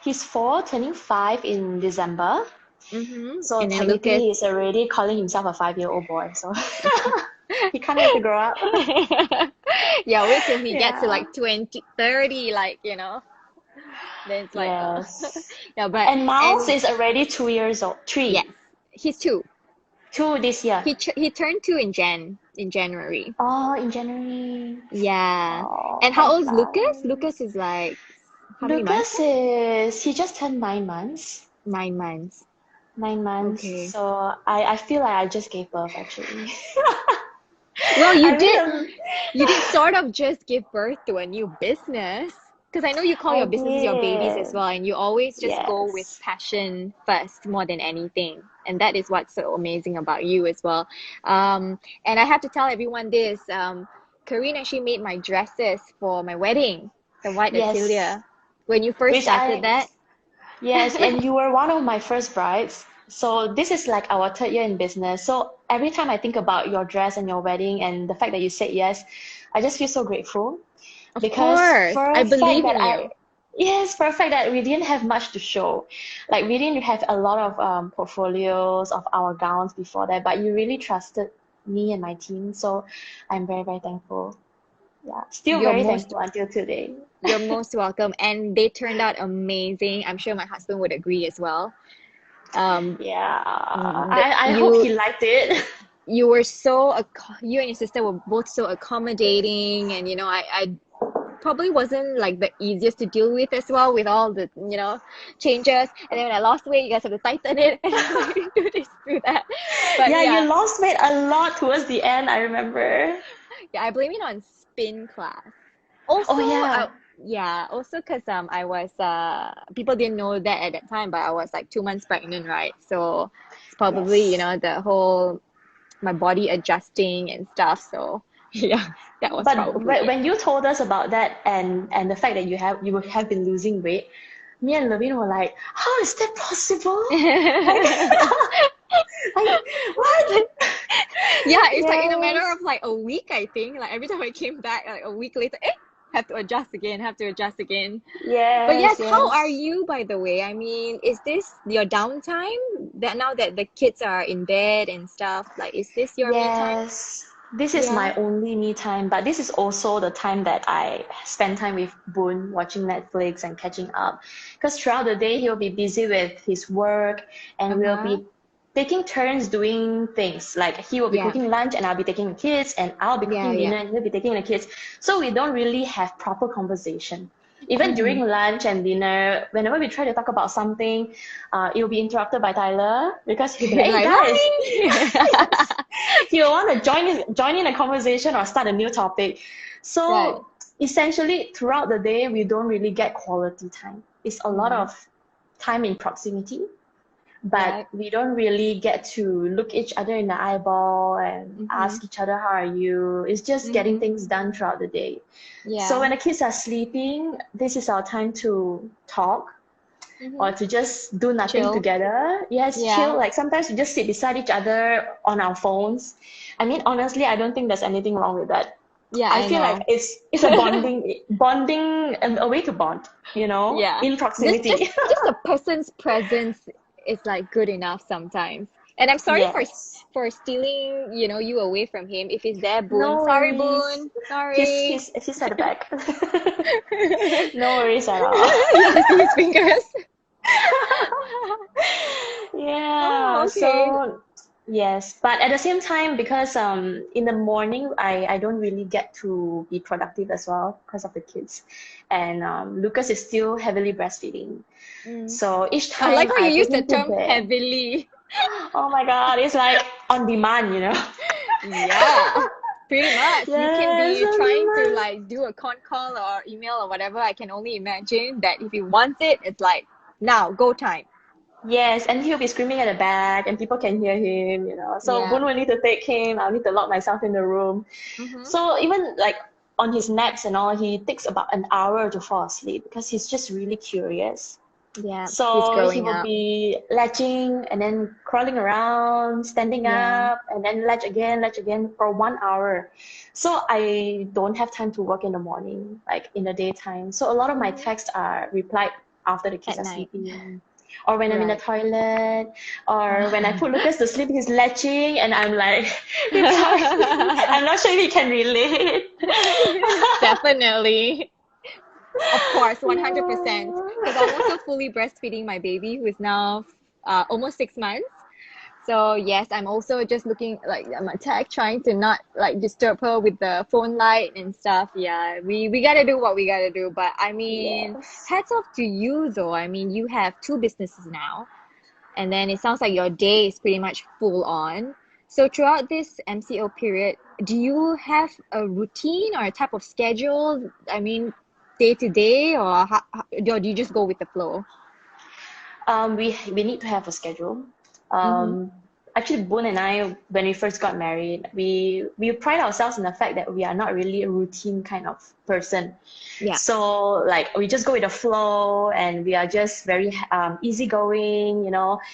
He's four, turning 5 in December. Mm-hmm. So And then Lucas. technically, he's already calling himself a 5-year-old boy. So he can't wait to grow up. Yeah, wait till he gets to Yeah. like 20, 30, like, then it's like, Yes. yeah, but, And Miles and is already 2 years old. yes, 3. he's 2. 2 this year. He turned 2 in January. Oh, in January. Yeah. Oh, And how time old is Lucas? Lucas flies. is like, how many months Lucas now? he just turned 9 months. 9 months. 9 months. Okay. So I feel like I just gave birth actually. Well, I mean, you did sort of just give birth to a new business. Because I know you call I your businesses your babies as did. well, and you always just go with Yes. passion first more than anything. And that is what's so amazing about you as well. And I have to tell everyone this, Careen actually made my dresses for my wedding, the white Yes. Atilia. When you first Which started I that, Yes, and you were one of my first brides. So this is like our third year in business. So every time I think about your dress and your wedding and the fact that you said yes, I just feel so grateful of because course, for I a fact believe that in you. yes, for a fact that we didn't have much to show. Like we didn't have a lot of portfolios of our gowns before that, but you really trusted me and my team. So I'm very, very thankful. Yeah, still You're very most thankful until today. you're most welcome. And they turned out amazing. I'm sure my husband would agree as well. Um, Yeah, that I hope he liked it. you were so you and your sister were both so accommodating, and I probably wasn't like the easiest to deal with as well, with all the changes. And then when I lost weight, you guys have to tighten it and like do this, do that. But Yeah, you yeah, lost weight a lot towards the end, I remember. yeah, I blame it on spin class. Oh Also, yeah. yeah, also because I was people didn't know that at that time, but I was like 2 months pregnant, right? So it's probably Yes. the whole my body adjusting and stuff. So yeah, that was But probably it. when you told us about that and the fact that you have been losing weight, me and Levine were like, how is that possible? Like, like what? Yeah, it's like in a matter Yes. of like a week, I think. Like every time I came back, like a week later, have to adjust again, have to adjust again. But Yes, yes, how are yes. you, by the way? I mean, is this your downtime that now that the kids are in bed and stuff? Like, is this your me time? Yes. this is Yeah. my only me time, but this is also the time that I spend time with Boon, watching Netflix and catching up. Because throughout the day, he'll be busy with his work, and we'll Uh-huh. be taking turns doing things. Like he will be Yeah. cooking lunch, and I'll be taking the kids, and I'll be Yeah, cooking yeah. dinner, and he'll be taking the kids. So we don't really have proper conversation. Even Mm-hmm. during lunch and dinner, whenever we try to talk about something, it'll be interrupted by Tyler because he'll be like, "Hey Like, guys," mommy. he'll want to join in a conversation or start a new topic. Right. So essentially, throughout the day, we don't really get quality time. It's a lot Mm-hmm. of time in proximity, but Right. we don't really get to look each other in the eyeball and Mm-hmm. ask each other, how are you? It's just getting Mm-hmm. things done throughout the day. So Yeah. when the kids are sleeping, this is our time to talk Mm-hmm. or to just do nothing Chill. together. Yes, chill. Yeah. Like sometimes we just sit beside each other on our phones. I mean, honestly, I don't think there's anything wrong with that. Yeah, I I feel like know. it's a bonding a way to bond, Yeah. in Just just proximity. just a person's presence is like good enough sometimes. And I'm sorry Yes. for stealing, you away from him. If he's there, Boone. No Sorry, worries. Boone. He's Sorry. he's he's at the back. No worries at all. Yeah, I see his fingers. Oh, Yeah, okay. so yes, but at the same time, because in the morning I don't really get to be productive as well because of the kids, and Lucas is still heavily breastfeeding. Mm. So each I like time how you I use put the him to term bed, heavily. oh my God, it's like on demand. Yeah, pretty much. You can Yes, be on trying to demand. like do a con call or email or whatever. I can only imagine that if he wants it, it's like now, go time. Yes, and he'll be screaming at the back, and people can hear him. So Yeah. Boon will need to take him. I'll need to lock myself in the room. Mm-hmm. So even like on his naps and all, he takes about an hour to fall asleep because he's just really curious. Yeah, he's So he growing will up. be latching and then crawling around, standing Yeah. up, and then latch again for 1 hour. So I don't have time to work in the morning, like in the daytime. So a lot of my Mm-hmm. texts are replied after the kids At are night. sleeping, or when I'm in the Right. toilet, or when I put Lucas to sleep, he's latching, and I'm like replying. I'm not sure if he can relate. Definitely. Of course, 100%. Because I'm Yeah. also fully breastfeeding my baby who is now almost 6 months. So yes, I'm also just looking like I'm attacked, trying to not like disturb her with the phone light and stuff. Yeah, we gotta do what we gotta do. But I mean, Yes. hats off to you though. I mean, you have two businesses now, and then it sounds like your day is pretty much full on. So throughout this MCO period, do you have a routine or a type of schedule? I mean, day to day, or do you just go with the flow? We need to have a schedule. Mm-hmm. Um, Actually, Boone and I, when we first got married, we pride ourselves in the fact that we are not really a routine kind of person. Yeah. So like we just go with the flow, and we are just very easygoing.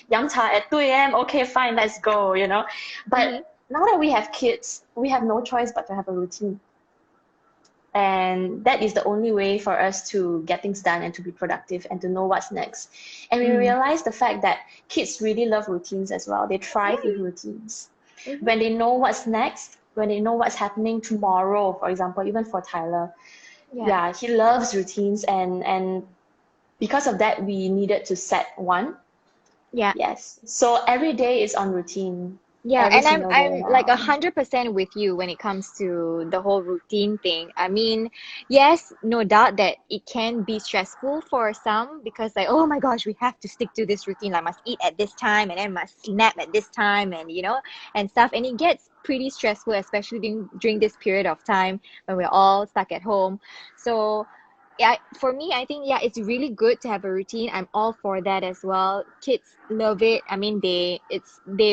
饮茶 at 2 a.m. Okay, fine, let's go. But Mm-hmm. now that we have kids, we have no choice but to have a routine. And that is the only way for us to get things done and to be productive and to know what's next. And we Mm. realize the fact that kids really love routines as well. They thrive with routines. Mm-hmm. When they know what's next, when they know what's happening tomorrow, for example, even for Tyler, Yeah. yeah, he loves routines, and because of that, we needed to set one. Yeah. Yes. So every day is on routine, Yeah, every and I'm single day I'm like now. 100% with you when it comes to the whole routine thing. I mean, yes, no doubt that it can be stressful for some because like, oh my gosh, we have to stick to this routine. I must eat at this time and then must nap at this time and and stuff. And it gets pretty stressful, especially during this period of time when we're all stuck at home. So yeah, for me, I think yeah, it's really good to have a routine. I'm all for that as well. Kids love it. I mean, they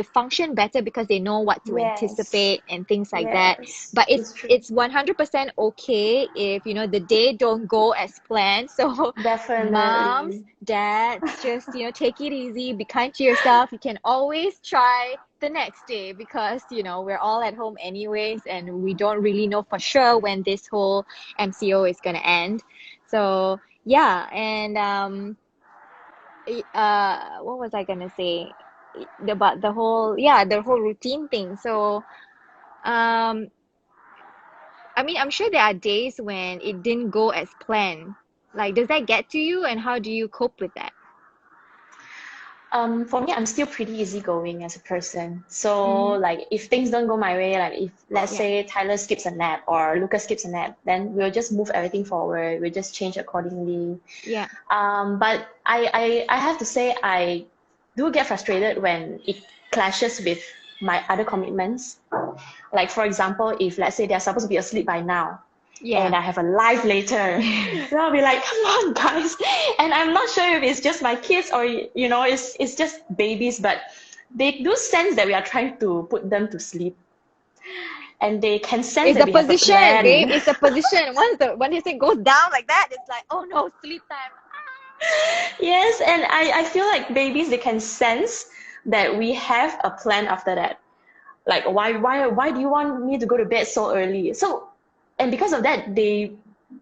function better because they know what to Yes. anticipate and things like that. Yes. But it's It's true. it's 100% okay if the day don't go as planned. So moms, Definitely. dads, just take it easy, be kind to yourself. You can always try the next day because we're all at home anyways and we don't really know for sure when this whole MCO is gonna end. So yeah, and what was I gonna say? About the whole routine thing. So Um, I mean, I'm sure there are days when it didn't go as planned. Like, does that get to you, and how do you cope with that? For me, I'm still pretty easygoing as a person. So, Mm-hmm. like, if things don't go my way, like if let's Yeah. say Tyler skips a nap or Lucas skips a nap, then we'll just move everything forward. We'll just change accordingly. Yeah. But I have to say I do get frustrated when it clashes with my other commitments. Like for example, if let's say they're supposed to be asleep by now, and Yeah. I have a live later. So I'll be like, come on, guys. And I'm not sure if it's just my kids or, it's just babies, but they do sense that we are trying to put them to sleep. And they can sense It's that a we have a position, babe. plan. It's a position. When his thing goes down like that, it's like, oh no, sleep time. Yes, and I feel like babies, they can sense that we have a plan after that. Like, why do you want me to go to bed so early? So, and because of that, they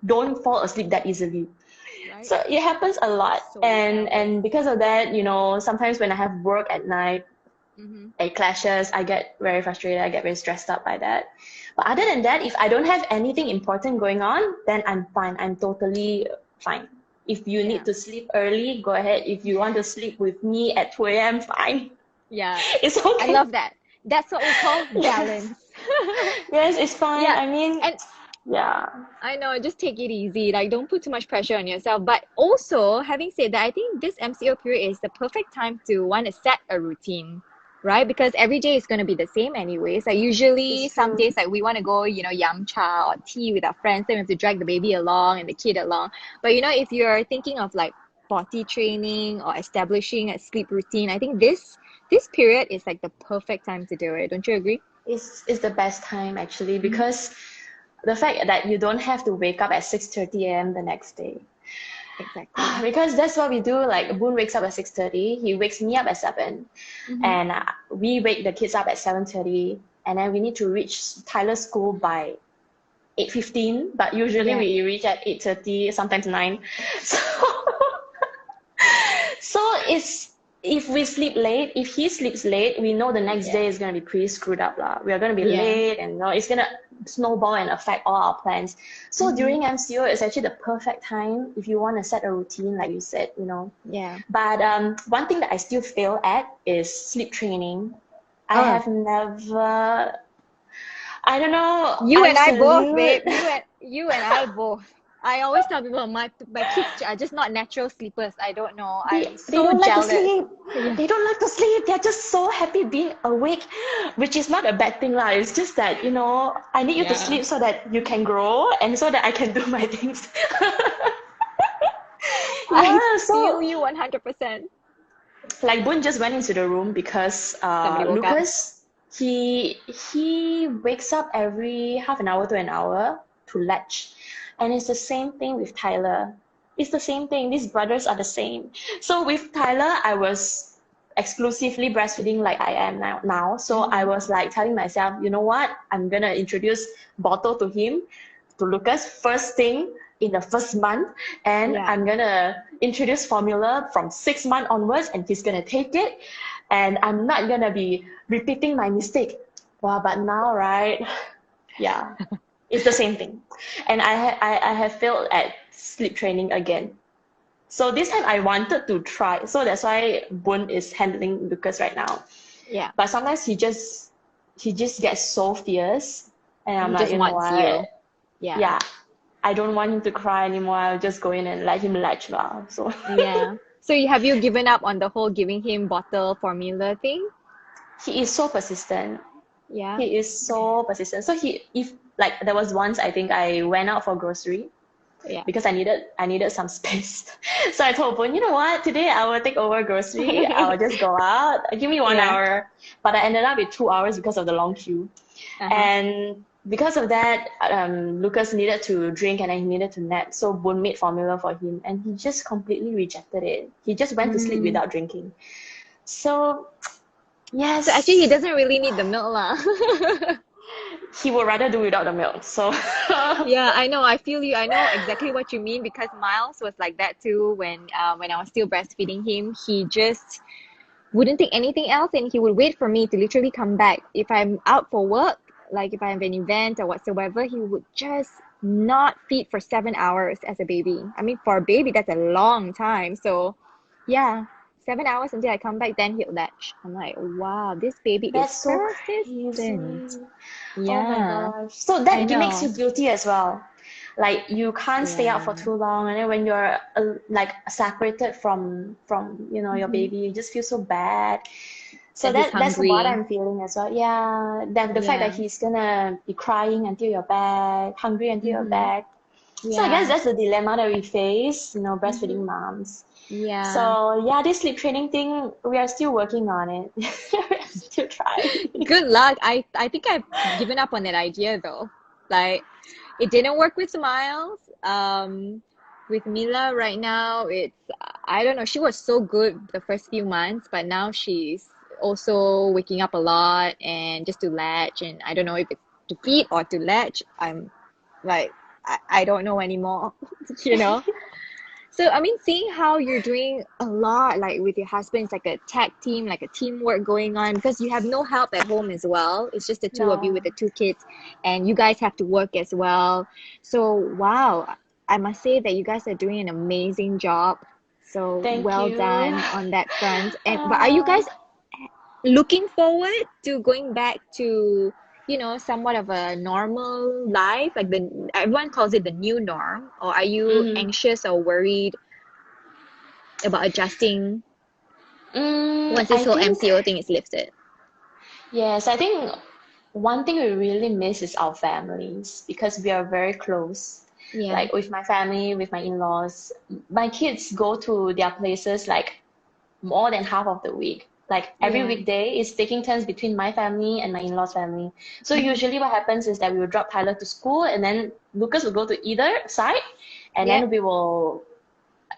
don't fall asleep that easily. Right? So it happens a lot, So and well. because of that, sometimes when I have work at night, Mm-hmm. it clashes. I get very frustrated. I get very stressed out by that. But other than that, if I don't have anything important going on, then I'm fine. I'm totally fine. If you Yeah. need to sleep early, go ahead. If you want to sleep with me at 2 a.m., fine. Yeah. It's I okay. love that. That's what we call Yes. balance. Yes, it's fine. Yeah. I mean, And yeah. I know, just take it easy. Like, don't put too much pressure on yourself. But also, having said that, I think this MCO period is the perfect time to want to set a routine, right? Because every day is going to be the same anyways. Like, usually, It's some true. days, like, we want to go, yum cha or tea with our friends, then we have to drag the baby along and the kid along. But, if you're thinking of like potty training or establishing a sleep routine, I think this period is like the perfect time to do it. Don't you agree? It's the best time actually Mm-hmm. because the fact that you don't have to wake up at 6:30 a.m. the next day. Exactly. Because that's what we do. Like Boone wakes up at 6:30. He wakes me up at 7, Mm-hmm. and we wake the kids up at 7:30, and then we need to reach Tyler's school by 8:15. But usually Yeah. we reach at 8:30, sometimes 9. So so it's if we sleep late, if he sleeps late, we know the next Yeah. day is gonna be pretty screwed up lah. We are gonna be Yeah. late, and it's gonna snowball and affect all our plans. So Mm-hmm. during MCO, it's actually the perfect time if you want to set a routine, like you said, Yeah. But one thing that I still fail at is sleep training. I Oh, have never. I don't know. you I and I both, babe. salute. You and I both. I always tell people my kids are just not natural sleepers. I don't know. they I'm they so don't like to jealous. sleep. Yeah. They don't like to sleep. They're just so happy being awake, which is not a bad thing lah. It's just that I need you to Yeah. sleep so that you can grow and so that I can do my things. I Yeah, feel so you 100%. like Boone just went into the room because Somebody woke up. Lucas he wakes up every half an hour to an hour to latch, and it's the same thing with Tyler. It's the same thing. These brothers are the same. So with Tyler, I was exclusively breastfeeding like I am now. So I Mm-hmm. was like telling myself, you know what? I'm gonna introduce bottle to him, to Lucas, first thing in the first month, and Yeah. I'm gonna introduce formula from 6 months onwards, and he's gonna take it, and I'm not gonna be repeating my mistake. Wow, but now, right? Yeah, it's the same thing, and I have failed at sleep training again. So this time I wanted to try, so that's why Boone is handling Lucas right now. Yeah. But sometimes he just gets so fierce, and I'm He like, just you know wants you. what? Yeah. Yeah, I don't want him to cry anymore. I'll just go in and let him latch lah. So Yeah. So have you given up on the whole giving him bottle formula thing? he is so persistent. Yeah. He is so persistent. So if like there was once I think I went out for grocery Yeah. because I needed some space. So I told Boone, you know what? Today I will take over grocery. I will just go out. Give me one Yeah. hour. But I ended up with 2 hours because of the long queue. Uh-huh. And because of that, Lucas needed to drink and then he needed to nap. So Boone made formula for him, and he just completely rejected it. He just went to sleep Mm. without drinking. So So actually, he yes, doesn't really need the milk lah. he would rather do without the milk. So Yeah, I know. I feel you. I know exactly what you mean because Miles was like that too when I was still breastfeeding him. He just wouldn't take anything else and he would wait for me to literally come back. If I'm out for work, like if I have an event or whatsoever, he would just not feed for 7 hours as a baby. I mean, for a baby, that's a long time. So, yeah, 7 hours until I come back, then he'll latch. I'm like, wow, this baby is That's so persistent. crazy. Oh my Yeah, gosh. So I that makes you know. guilty as well. Like you can't stay out for Yeah. too long, and then when you're like separated from your Mm-hmm. baby, you just feel so bad. So That he's that's what hungry. I'm feeling as well. Yeah, that the fact that Yeah. he's gonna be crying until you're back, hungry until you're Mm-hmm. back. So I guess Yeah. that's the dilemma that we face, breastfeeding Mm-hmm. moms. Yeah. So yeah, this sleep training thing, we are still working on it. We're still trying. Good luck. I think I've given up on that idea though. Like it didn't work with Smiles. With Mila right now, it's I don't know. She was so good the first few months, but now she's also waking up a lot and just to latch. And I don't know if it's to feed or to latch. I'm like I don't know anymore. You know. So, I mean, seeing how you're doing a lot, like with your husband, it's like a tag team, like a teamwork going on because you have no help at home as well. It's just the two of you with No. the two kids, and you guys have to work as well. So, wow, I must say that you guys are doing an amazing job. So, Thank well you. done on that front. And but are you Uh, guys looking forward to going back to, somewhat of a normal life, like the everyone calls it the new norm, or are you mhm. anxious or worried about adjusting once this I whole think, MCO thing is lifted? yes, I think one thing we really miss is our families because we are very close. Yeah, Like with my family, with my in-laws, my kids go to their places like more than half of the week. Like every yeah. weekday is taking turns between my family and my in-laws family. So Mm-hmm. usually what happens is that we will drop Tyler to school and then Lucas will go to either side and Yep. then we will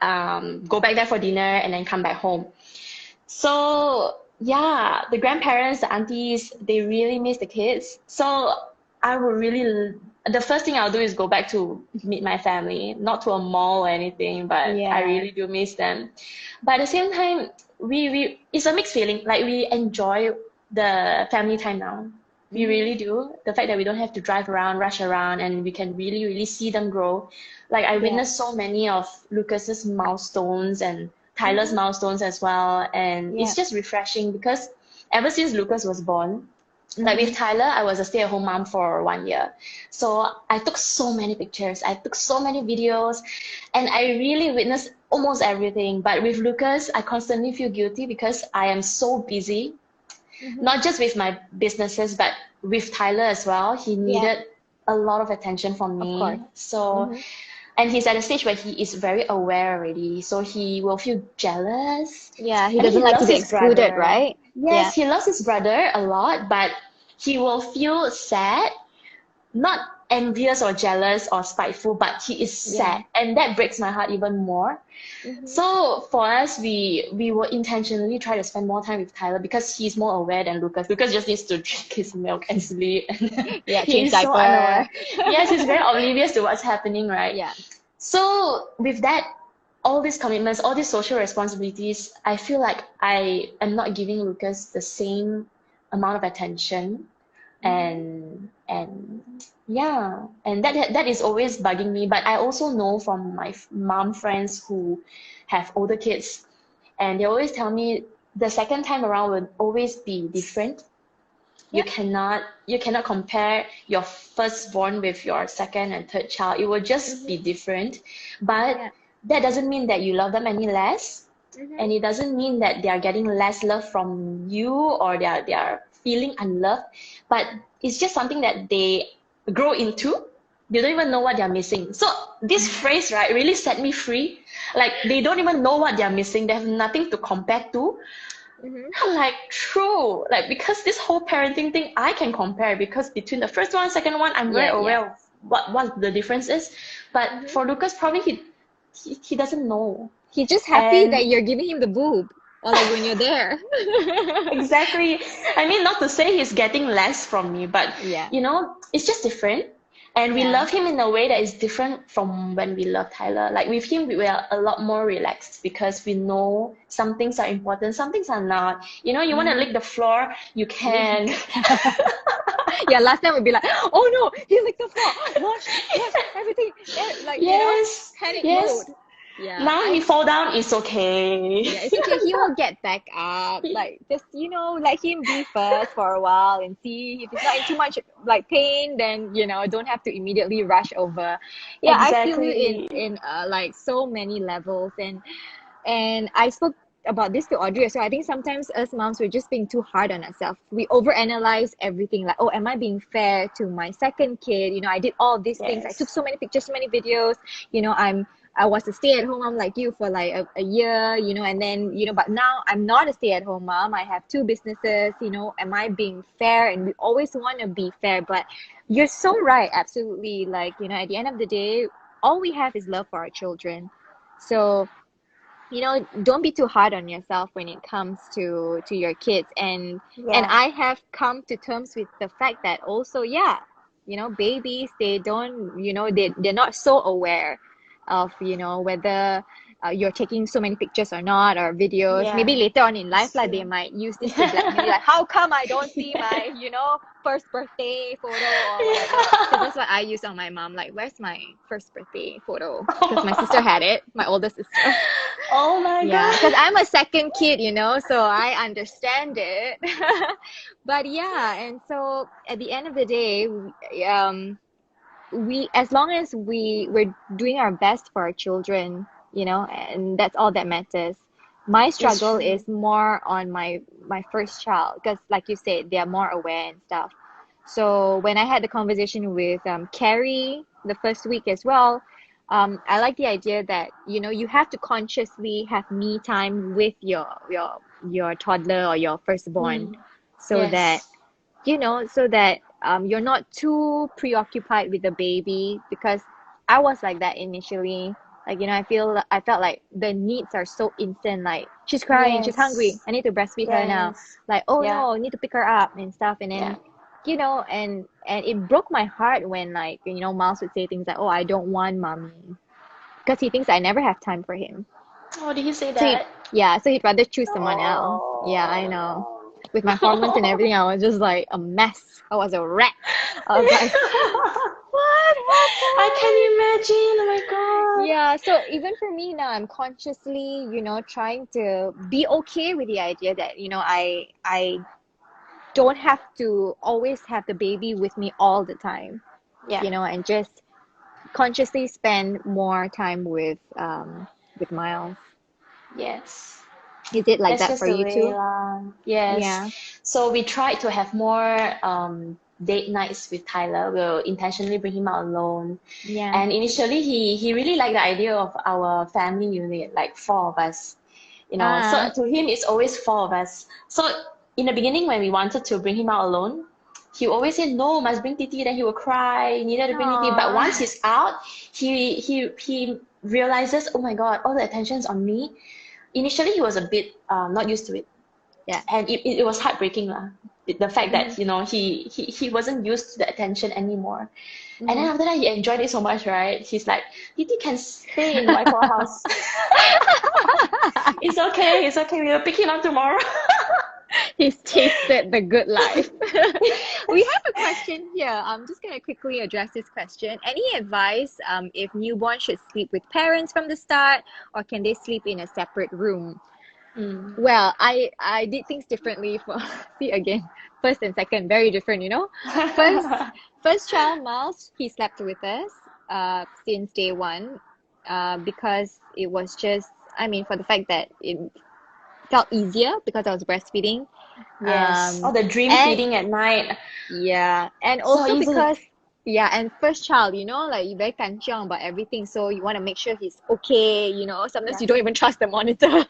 go back there for dinner and then come back home. So yeah, the grandparents, the aunties, they really miss the kids. So I would really, the first thing I'll do is go back to meet my family, not to a mall or anything, but I Yeah. really do miss them. But at the same time, we it's a mixed feeling. Like we enjoy the family time now. We Mm-hmm. really do. The fact that we don't have to drive around, rush around, and we can really, really see them grow. Like I Yeah. witnessed so many of Lucas's milestones and Tyler's Mm-hmm. milestones as well. And it's Yeah. just refreshing because ever since Lucas was born, like with Mm-hmm. Tyler, I was a stay-at-home mom for 1 year. So I took so many pictures, I took so many videos, and I really witnessed almost everything. But with Lucas, I constantly feel guilty because I am so busy, Mm-hmm. not just with my businesses, but with Tyler as well. He Yeah. needed a lot of attention from Of me. course. So Mm-hmm. and he's at a stage where he is very aware already, so he will feel jealous. Yeah. He And then doesn't he like to loves be his excluded, brother. right? Yeah. Yes, he loves his brother a lot, but he will feel sad, not envious or jealous or spiteful, but he is sad, Yeah. and that breaks my heart even more. Mm-hmm. So for us, we will intentionally try to spend more time with Tyler because he's more aware than Lucas. Lucas just needs to drink his milk and sleep, and Yeah. he Change is so diaper. unaware. Yes, he's very oblivious to what's happening, right? Yeah. So with that, all these commitments, all these social responsibilities, I feel like I am not giving Lucas the same amount of attention, Mm-hmm. and yeah, and that is always bugging me. But I also know from my mom friends who have older kids, and they always tell me the second time around will always be different. You Yeah. cannot compare your firstborn with your second and third child. It will just be Mm-hmm. different. But Yeah. that doesn't mean that you love them any less. Mm-hmm. And it doesn't mean that they are getting less love from you or they are feeling unloved. But it's just something that they grow into. They don't even know what they're missing. So this phrase, right, really set me free. Like they don't even know what they're missing. They have nothing to compare to. Mm-hmm. I'm like, true. Like, because this whole parenting thing, I can compare because between the first one, second one, I'm very Yeah. Yeah. aware of what the difference is. But Mm-hmm. for Lucas, probably he doesn't know. He's just happy that And you're giving him the boob, or like when you're there. exactly, I mean, not to say he's getting less from me, but Yeah. it's just different. And we Yeah. love him in a way that is different from when we love Tyler. Like with him, we are a lot more relaxed because we know some things are important, some things are not. You want to lick Mm-hmm. the floor, you Yeah. can. Yeah, last time we'd be like, oh no, he licked the floor. Wash everything. Like, Yes, panic yes. mode. Yeah, Now he fall down, it's okay. yeah, it's okay. He will get back up. Like, just, let him be first for a while and see if he's not in too much like pain, then, don't have to immediately rush over. Yeah, I feel you Exactly. in like so many levels, and I spoke about this to Audrey as well. I think sometimes us moms, we're just being too hard on ourselves. We overanalyze everything. Like, oh, am I being fair to my second kid? I did all of these things. I took Yes. so many pictures, so many videos. I was a stay-at-home mom like you for like a year, and then, but now I'm not a stay-at-home mom. I have two businesses, am I being fair? And we always want to be fair, but you're so right, absolutely. Like, at the end of the day, all we have is love for our children. So, don't be too hard on yourself when it comes to your kids. And Yeah. I have come to terms with the fact that also, yeah, babies, they don't, they're not so aware of, whether you're taking so many pictures or not, or videos. Maybe Yeah. later on in life, It's like, they true. might use this to blackmail you, like, how come I don't see my, first birthday photo or whatever? Because that's what I use on my mom. Like, where's my first birthday photo? Because my sister had it, my older sister. Oh my Yeah, because God. I'm a second kid, so I understand it. But yeah, and so at the end of the day, we as long as we're doing our best for our children, and that's all that matters. My It's struggle true. is more on my first child, because like you said, they are more aware and stuff. So when I had the conversation with Carrie the first week as well, I like the idea that you have to consciously have me time with your toddler or your firstborn, Mm. so that Yes. you're not too preoccupied with the baby, because I was like that initially. Like, I felt like the needs are so instant. Like, she's crying, she's hungry, Yes. I need to breastfeed her now. Yes. Like, oh Yeah. no, I need to pick her up and stuff. And Yeah. then, and it broke my heart when, like, Miles would say things like, oh, I don't want mommy, because he thinks I never have time for him. Oh, did he say So that? he'd rather choose someone else. Yeah, I know. Oh. With my hormones and everything, I was just like a mess. I was a wreck. I was like, what I can happened? imagine. Oh my God. Yeah, so even for me now, I'm consciously, trying to be okay with the idea that, I don't have to always have the baby with me all the time, Yeah. and just consciously spend more time with Miles. Yes. Is it like That's that just for the you way too? lah. Yes. Yeah. So we tried to have more date nights with Tyler. We'll intentionally bring him out alone. Yeah. And initially he really liked the idea of our family unit, like four of us. So Ah. to him it's always four of us. So in the beginning when we wanted to bring him out alone, he always said no, must bring Titi, then he will cry, needed to bring Titi. But once Aw. he's out, he realizes, oh my God, all the attention's on me. Initially he was a bit not used to it, Yeah. and it was heartbreaking lah. The fact Mm-hmm. that he wasn't used to the attention anymore, and then Mm-hmm. after that he enjoyed it so much, right? He's like, Titi can stay in Waikor house. It's okay, we'll pick him up tomorrow. He's tasted the good life. We have a question here. I'm just going to quickly address this question. Any advice if newborn should sleep with parents from the start, or can they sleep in a separate room? Mm. Well, I did things differently for see again. First and second, very different, First first child, Miles, he slept with us since day one, because it was just, I mean, for the fact that it felt easier because I was breastfeeding. Yes, all Um, the dream and feeding at night, yeah, and so also easy. because, yeah, and first child, like, you very kanchiong about everything, so you want to make sure he's okay. Sometimes Yeah. you don't even trust the monitor.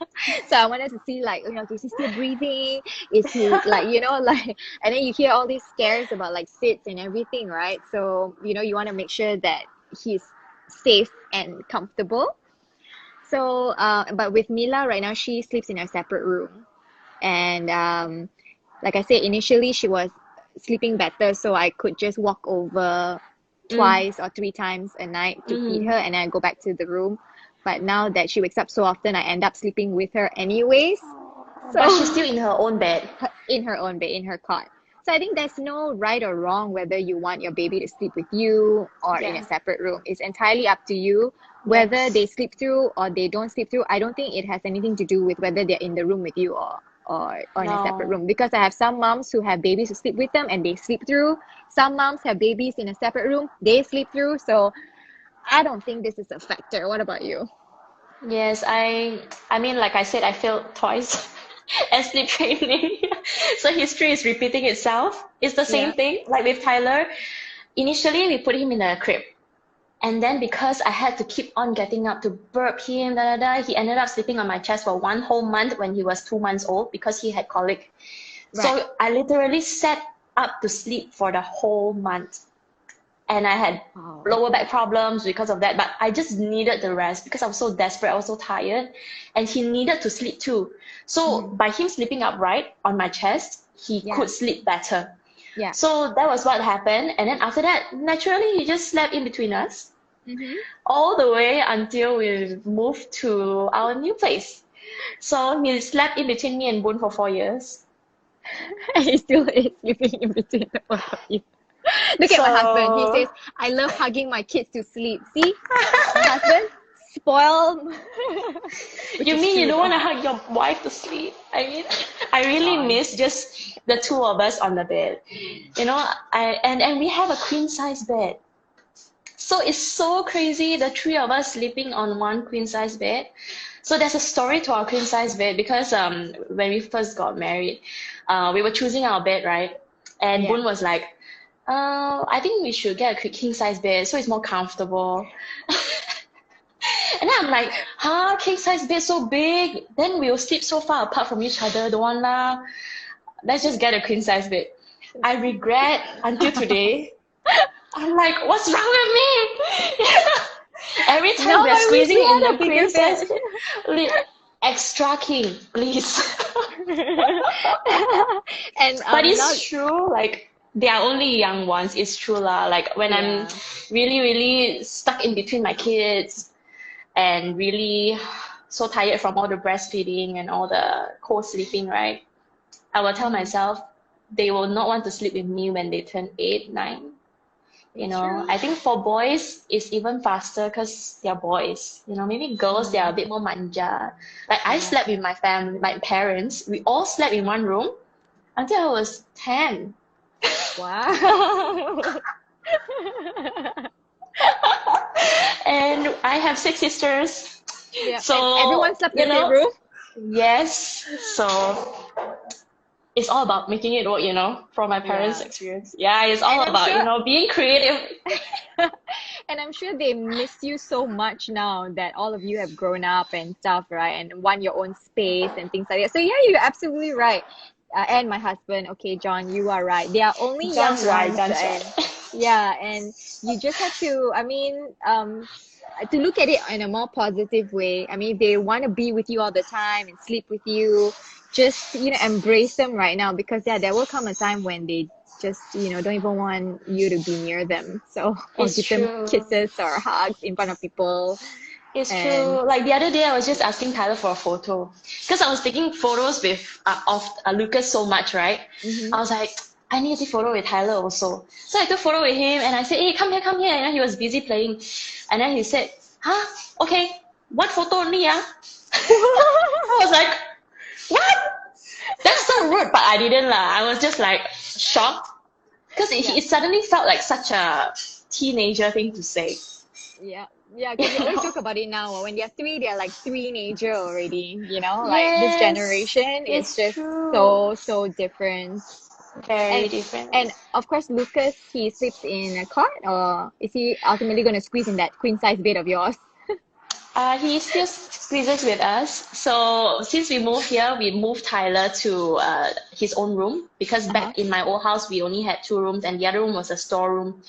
So I wanted to see, like, is he still breathing? Is he, like, like, and then you hear all these scares about, like, SIDS and everything, right? So, you want to make sure that he's safe and comfortable. So, but with Mila right now, she sleeps in a separate room. And like I said, initially she was sleeping better, so I could just walk over Mm. twice or three times a night to feed her, Mm. and then I go back to the room. But now that she wakes up so often, I end up sleeping with her anyways. But she's So still in her own bed. in her own bed, in her cot. So I think there's no right or wrong whether you want your baby to sleep with you or in a Yeah. separate room. It's entirely up to you. Whether Yes. they sleep through or they don't sleep through, I don't think it has anything to do with whether they're in the room with you or in a separate No. room. Because I have some moms who have babies who sleep with them and they sleep through. Some moms have babies in a separate room, they sleep through. So I don't think this is a factor. What about you? Yes, I mean, like I said, I failed twice at sleep training. So history is repeating itself. It's the same Yeah. thing, like with Tyler. Initially, we put him in a crib. And then because I had to keep on getting up to burp him, he ended up sleeping on my chest for 1 whole month when he was 2 months old because he had colic. Right. So I literally sat up to sleep for the whole month. And I had Wow. lower back problems because of that. But I just needed the rest because I was so desperate. I was so tired. And he needed to sleep too. So by him sleeping upright on my chest, he Yeah. could sleep better. Yeah. So that was what happened. And then after that, naturally, he just slept in between us Mm-hmm. all the way until we moved to our new place. So he slept in between me and Boon for 4 years. He still is sleeping in between the both of you. Look at my husband. He says, So I love hugging my kids to sleep. See? My husband, spoiled. Which you is mean you true don't want though. to hug your wife to sleep? I mean, I really God. miss just the two of us on the bed. You know, and we have a queen size bed. So it's so crazy, the three of us sleeping on one queen size bed. So there's a story to our queen size bed because when we first got married, we were choosing our bed, right? And Yeah. Boon was like, I think we should get a king size bed so it's more comfortable. And then I'm like, huh, king size bed so big, then we'll sleep so far apart from each other. Don't want lah. Let's just get a queen size bed. I regret until today. I'm like, what's wrong with me? Every time No, we're I wish squeezing we in had a the bigger queen size bed. bed, extra king, please. And But now, it's true, like they are only young ones. It's true lah. Like when I'm yeah. really, really stuck in between my kids and really so tired from all the breastfeeding and all the co-sleeping, right? I will tell myself they will not want to sleep with me when they turn 8, 9. You It's know, true. I think for boys it's even faster because they're boys. You know, maybe girls they are a bit more manja. Like I Yeah. slept with my family, my parents. We all slept in one room until I was 10. Wow. And I have 6 sisters. Yeah. And So, everyone slept in you the same know, room? yes. So it's all about making it work, you know, from my parents' Yeah. experience. Yeah, it's all And I'm about, sure being creative. and I'm sure they miss you so much now that all of you have grown up and stuff, right? And want your own space and things like that. So yeah, you're absolutely right. And my husband, okay, John, you are right. They are only young John's right, ones, John's and right. yeah, and you just have to, to look at it in a more positive way. I mean, if they want to be with you all the time and sleep with you, just, embrace them right now because yeah, there will come a time when they just, don't even want you to be near them. So, or It's give them true. kisses or hugs in front of people. It's And true. Like the other day, I was just asking Tyler for a photo because I was taking photos with of Lucas so much, right? mhm. I was like, I need to take photo with Tyler also. So I took photo with him and I said, hey, come here, come here. And then he was busy playing. And then he said, huh? Okay, one photo only, yeah? I was like, what? That's so rude. But I didn't lah. I was just like shocked because it suddenly felt like such a teenager thing to say. Yeah, yeah, because we You always know? joke about it now. When they're three, they're like teenager already. Like this Yes, generation is it's just true. so different. Very And different. and of course, Lucas, he sleeps in a cot, or is he ultimately going to squeeze in that queen size bed of yours? He still squeezes with us. So since we moved here, we moved Tyler to his own room because Uh-huh. back in my old house we only had 2 rooms and the other room was a storeroom.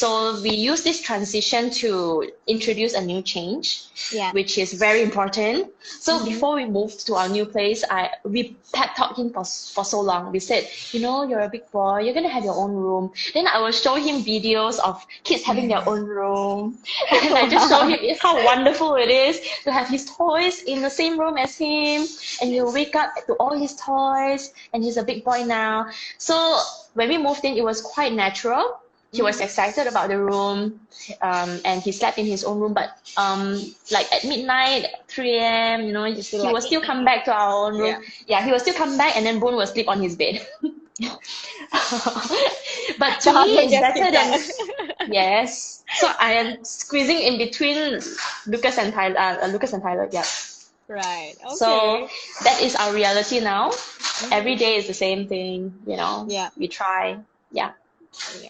So we use this transition to introduce a new change, Yeah. which is very important. So before we moved to our new place, we pep talked him for so long. We said, you know, you're a big boy, you're gonna have your own room. Then I will show him videos of kids having their own room, and I just show him how wonderful it is to have his toys in the same room as him, and you wake up to all his toys, and he's a big boy now. So when we moved in, it was quite natural. He was excited about the room, and he slept in his own room. But like at midnight, 3 a.m., you know, he will still come back to our own room. Yeah, he will still come back, and then Boone will sleep on his bed. But to me, it's better than yes. So I am squeezing in between Lucas and Tyler. Yeah. Right. Okay. So that is our reality now. Every day is the same thing, you know. Yeah. We try.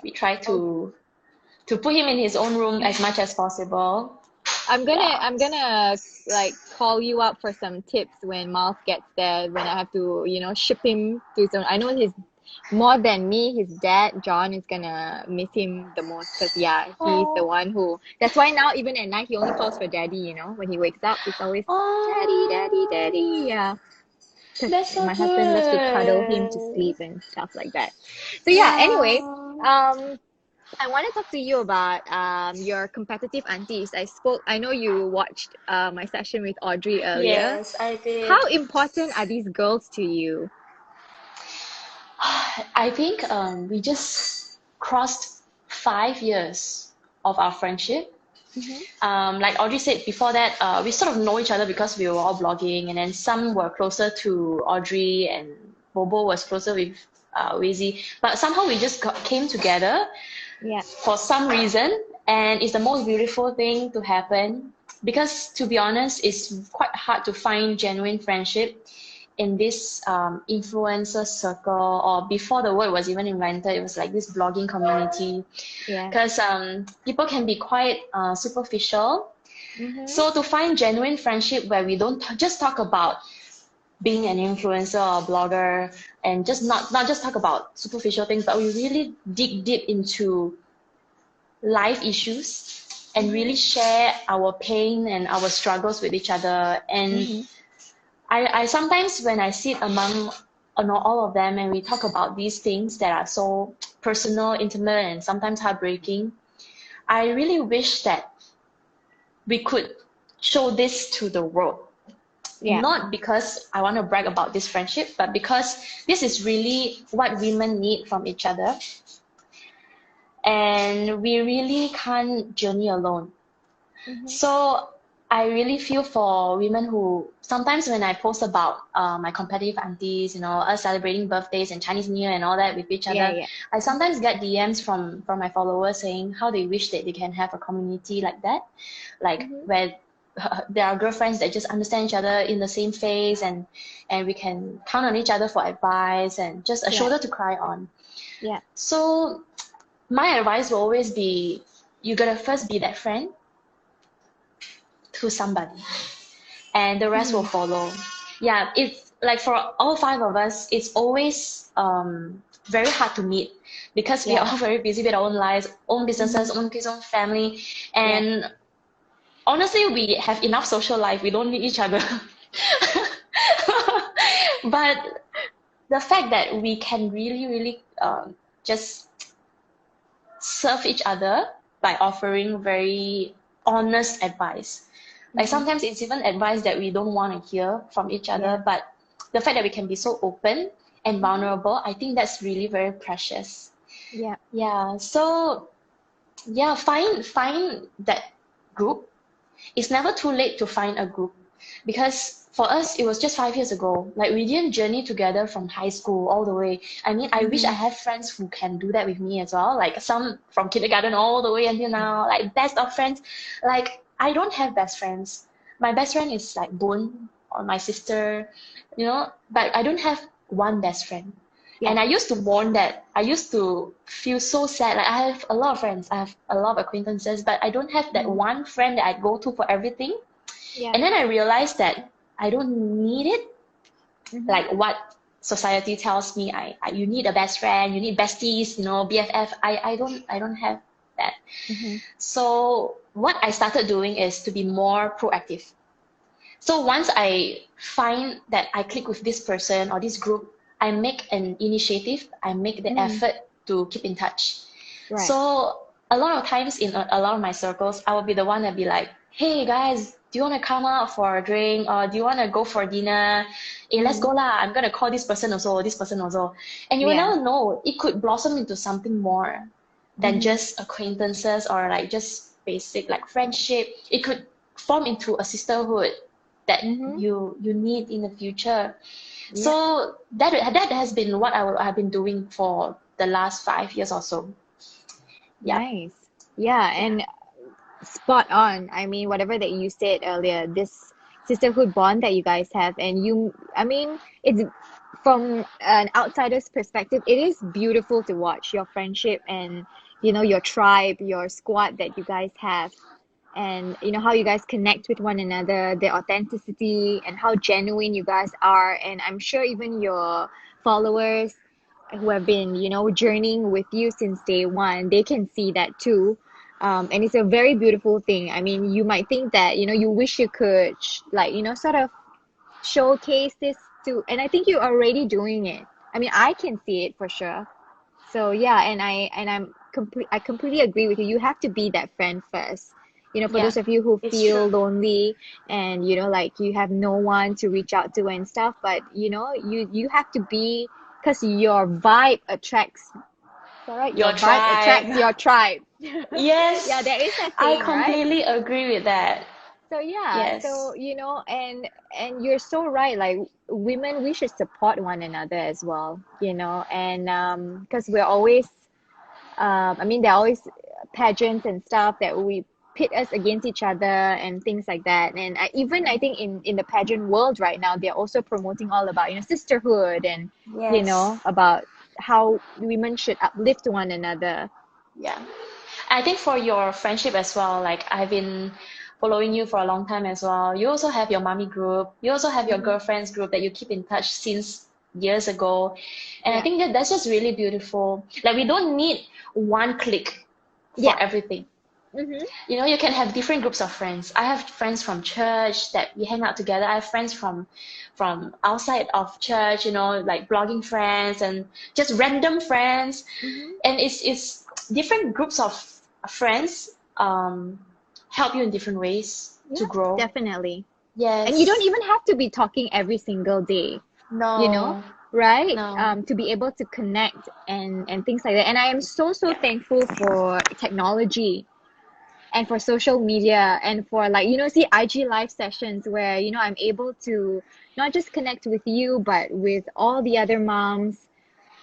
We try to put him in his own room as much as possible. I'm gonna like call you up for some tips when Miles gets there, when I have to, you know, ship him to his own. I know he's more than me, his dad, John, is gonna miss him the most because he's the one who, that's why now even at night he only calls for daddy, you know, when he wakes up he's always daddy. Yeah. That's so My husband loves to cuddle him to sleep and stuff like that. So anyway, I want to talk to you about your competitive aunties. I know you watched my session with Audrey earlier. Yes, I did. How important are these girls to you? I think we just crossed 5 years of our friendship. Like Audrey said before that, we sort of know each other because we were all blogging, and then some were closer to Audrey, and Bobo was closer with Wheezy. But somehow we just came together for some reason, and it's the most beautiful thing to happen, because to be honest, it's quite hard to find genuine friendship in this influencer circle, or before the word was even invented, it was like this blogging community. Because people can be quite superficial. So to find genuine friendship where we don't just talk about being an influencer or a blogger, and just not just talk about superficial things, but we really dig deep into life issues and really share our pain and our struggles with each other. And I sometimes, when I sit among all of them and we talk about these things that are so personal, intimate, and sometimes heartbreaking, I really wish that we could show this to the world. Not because I want to brag about this friendship, but because this is really what women need from each other. And we really can't journey alone. So I really feel for women who, sometimes when I post about my competitive aunties, you know, us celebrating birthdays and Chinese New Year and all that with each other, I sometimes get DMs from my followers saying how they wish that they can have a community like that, like where there are girlfriends that just understand each other in the same phase, and we can count on each other for advice and just a shoulder to cry on. So my advice will always be, you gotta first be that friend to somebody, and the rest will follow. It's like for all 5 of us, it's always very hard to meet, because we are all very busy with our own lives, own businesses, own kids, own family, and honestly, we have enough social life, we don't need each other. But the fact that we can really just serve each other by offering very honest advice. Like sometimes it's even advice that we don't want to hear from each other, but the fact that we can be so open and vulnerable, I think that's really very precious. So find that group. It's never too late to find a group, because for us it was just 5 years ago. Like, we didn't journey together from high school all the way. I mean, I wish I have friends who can do that with me as well, like some from kindergarten all the way until now, like best of friends. Like, I don't have best friends. My best friend is like Boone or my sister, you know, but I don't have one best friend. And I used to mourn that. I used to feel so sad. Like, I have a lot of friends, I have a lot of acquaintances, but I don't have that one friend that I go to for everything. And then I realized that I don't need it. Like what society tells me, you need a best friend, you need besties, you know, BFF. I don't have that. Mm-hmm. So what I started doing is to be more proactive. So once I find that I click with this person or this group, I make an initiative, I make the Mm-hmm. effort to keep in touch. Right. So a lot of times in a lot of my circles, I will be the one that be like, hey guys, do you want to come out for a drink or do you want to go for dinner? Hey, let's Mm-hmm. go lah. I'm going to call this person also, this person also. And you will Yeah. never know, it could blossom into something more than Mm-hmm. just acquaintances or like just basic like friendship. It could form into a sisterhood that Mm-hmm. you need in the future. Yeah. So that has been what I've been doing for the last 5 years or so. Yep. Nice. Yeah, Yeah. and spot on. I mean, whatever that you said earlier, this sisterhood bond that you guys have, and I mean, it's from an outsider's perspective, it is beautiful to watch your friendship and, your tribe, your squad that you guys have, and, how you guys connect with one another, the authenticity, and how genuine you guys are. And I'm sure even your followers who have been, journeying with you since day one, they can see that too. And it's a very beautiful thing. I mean, you might think that, you wish you could, like, sort of showcase this to, and I think you're already doing it. I mean, I can see it for sure. So yeah, I completely agree with you. You have to be that friend first. For Yeah. those of you who It's feel true. lonely and like you have no one to reach out to and stuff, but you have to be, because your vibe attracts, is that right? Your Your vibe attracts tribe. your tribe. Yeah, Yes, there is a I saying, right? completely agree with that. So yeah, so Yes. and you're so right. Like, women, we should support one another as well, and because we're always, I mean, there are always pageants and stuff that we pit us against each other and things like that. And even I think in the pageant world right now, they're also promoting all about, sisterhood and, Yes. about how women should uplift one another. Yeah. I think for your friendship as well, like I've been following you for a long time as well. You also have your mommy group. You also have your Hmm. girlfriends group that you keep in touch since years ago. And I Yeah. think that that's just really beautiful. Like we don't need one clique for Yeah. everything. Mm-hmm. You can have different groups of friends. I have friends from church that we hang out together. I have friends from outside of church, like blogging friends and just random friends. Mm-hmm. And it's different groups of friends help you in different ways to Yeah, grow. definitely. And you don't Yes. even have to be talking every single day, you know, No. right? No. To be able to connect and things like that. And I am so Yeah. thankful for technology and for social media and for, like, see IG live sessions where, I'm able to not just connect with you, but with all the other moms.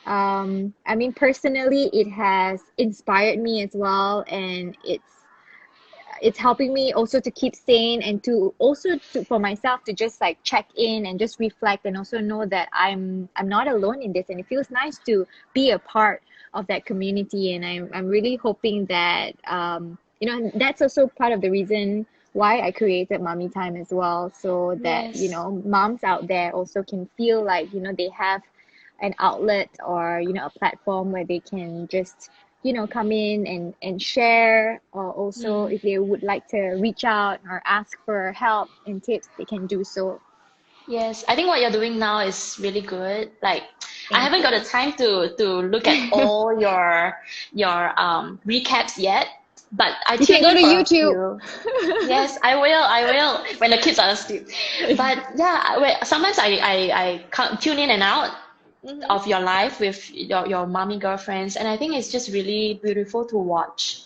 I mean, personally, it has inspired me as well, and it's helping me also to keep sane and to also for myself to just like check in and just reflect and also know that I'm not alone in this, and it feels nice to be a part of that community. And I'm really hoping that and that's also part of the reason why I created Mommy Time as well, so that Yes. moms out there also can feel like they have an outlet or a platform where they can just come in and share, or also Mm. if they would like to reach out or ask for help and tips, they can do so. Yes, I think what you're doing now is really good. Like, I Thank haven't got you. the time to look at all your recaps yet, but I You can tune go in to for a YouTube. few. Yes, I will. I will when the kids are asleep. But yeah, sometimes I can't tune in and out Hmm. of your life with your mommy girlfriends, and I think it's just really beautiful to watch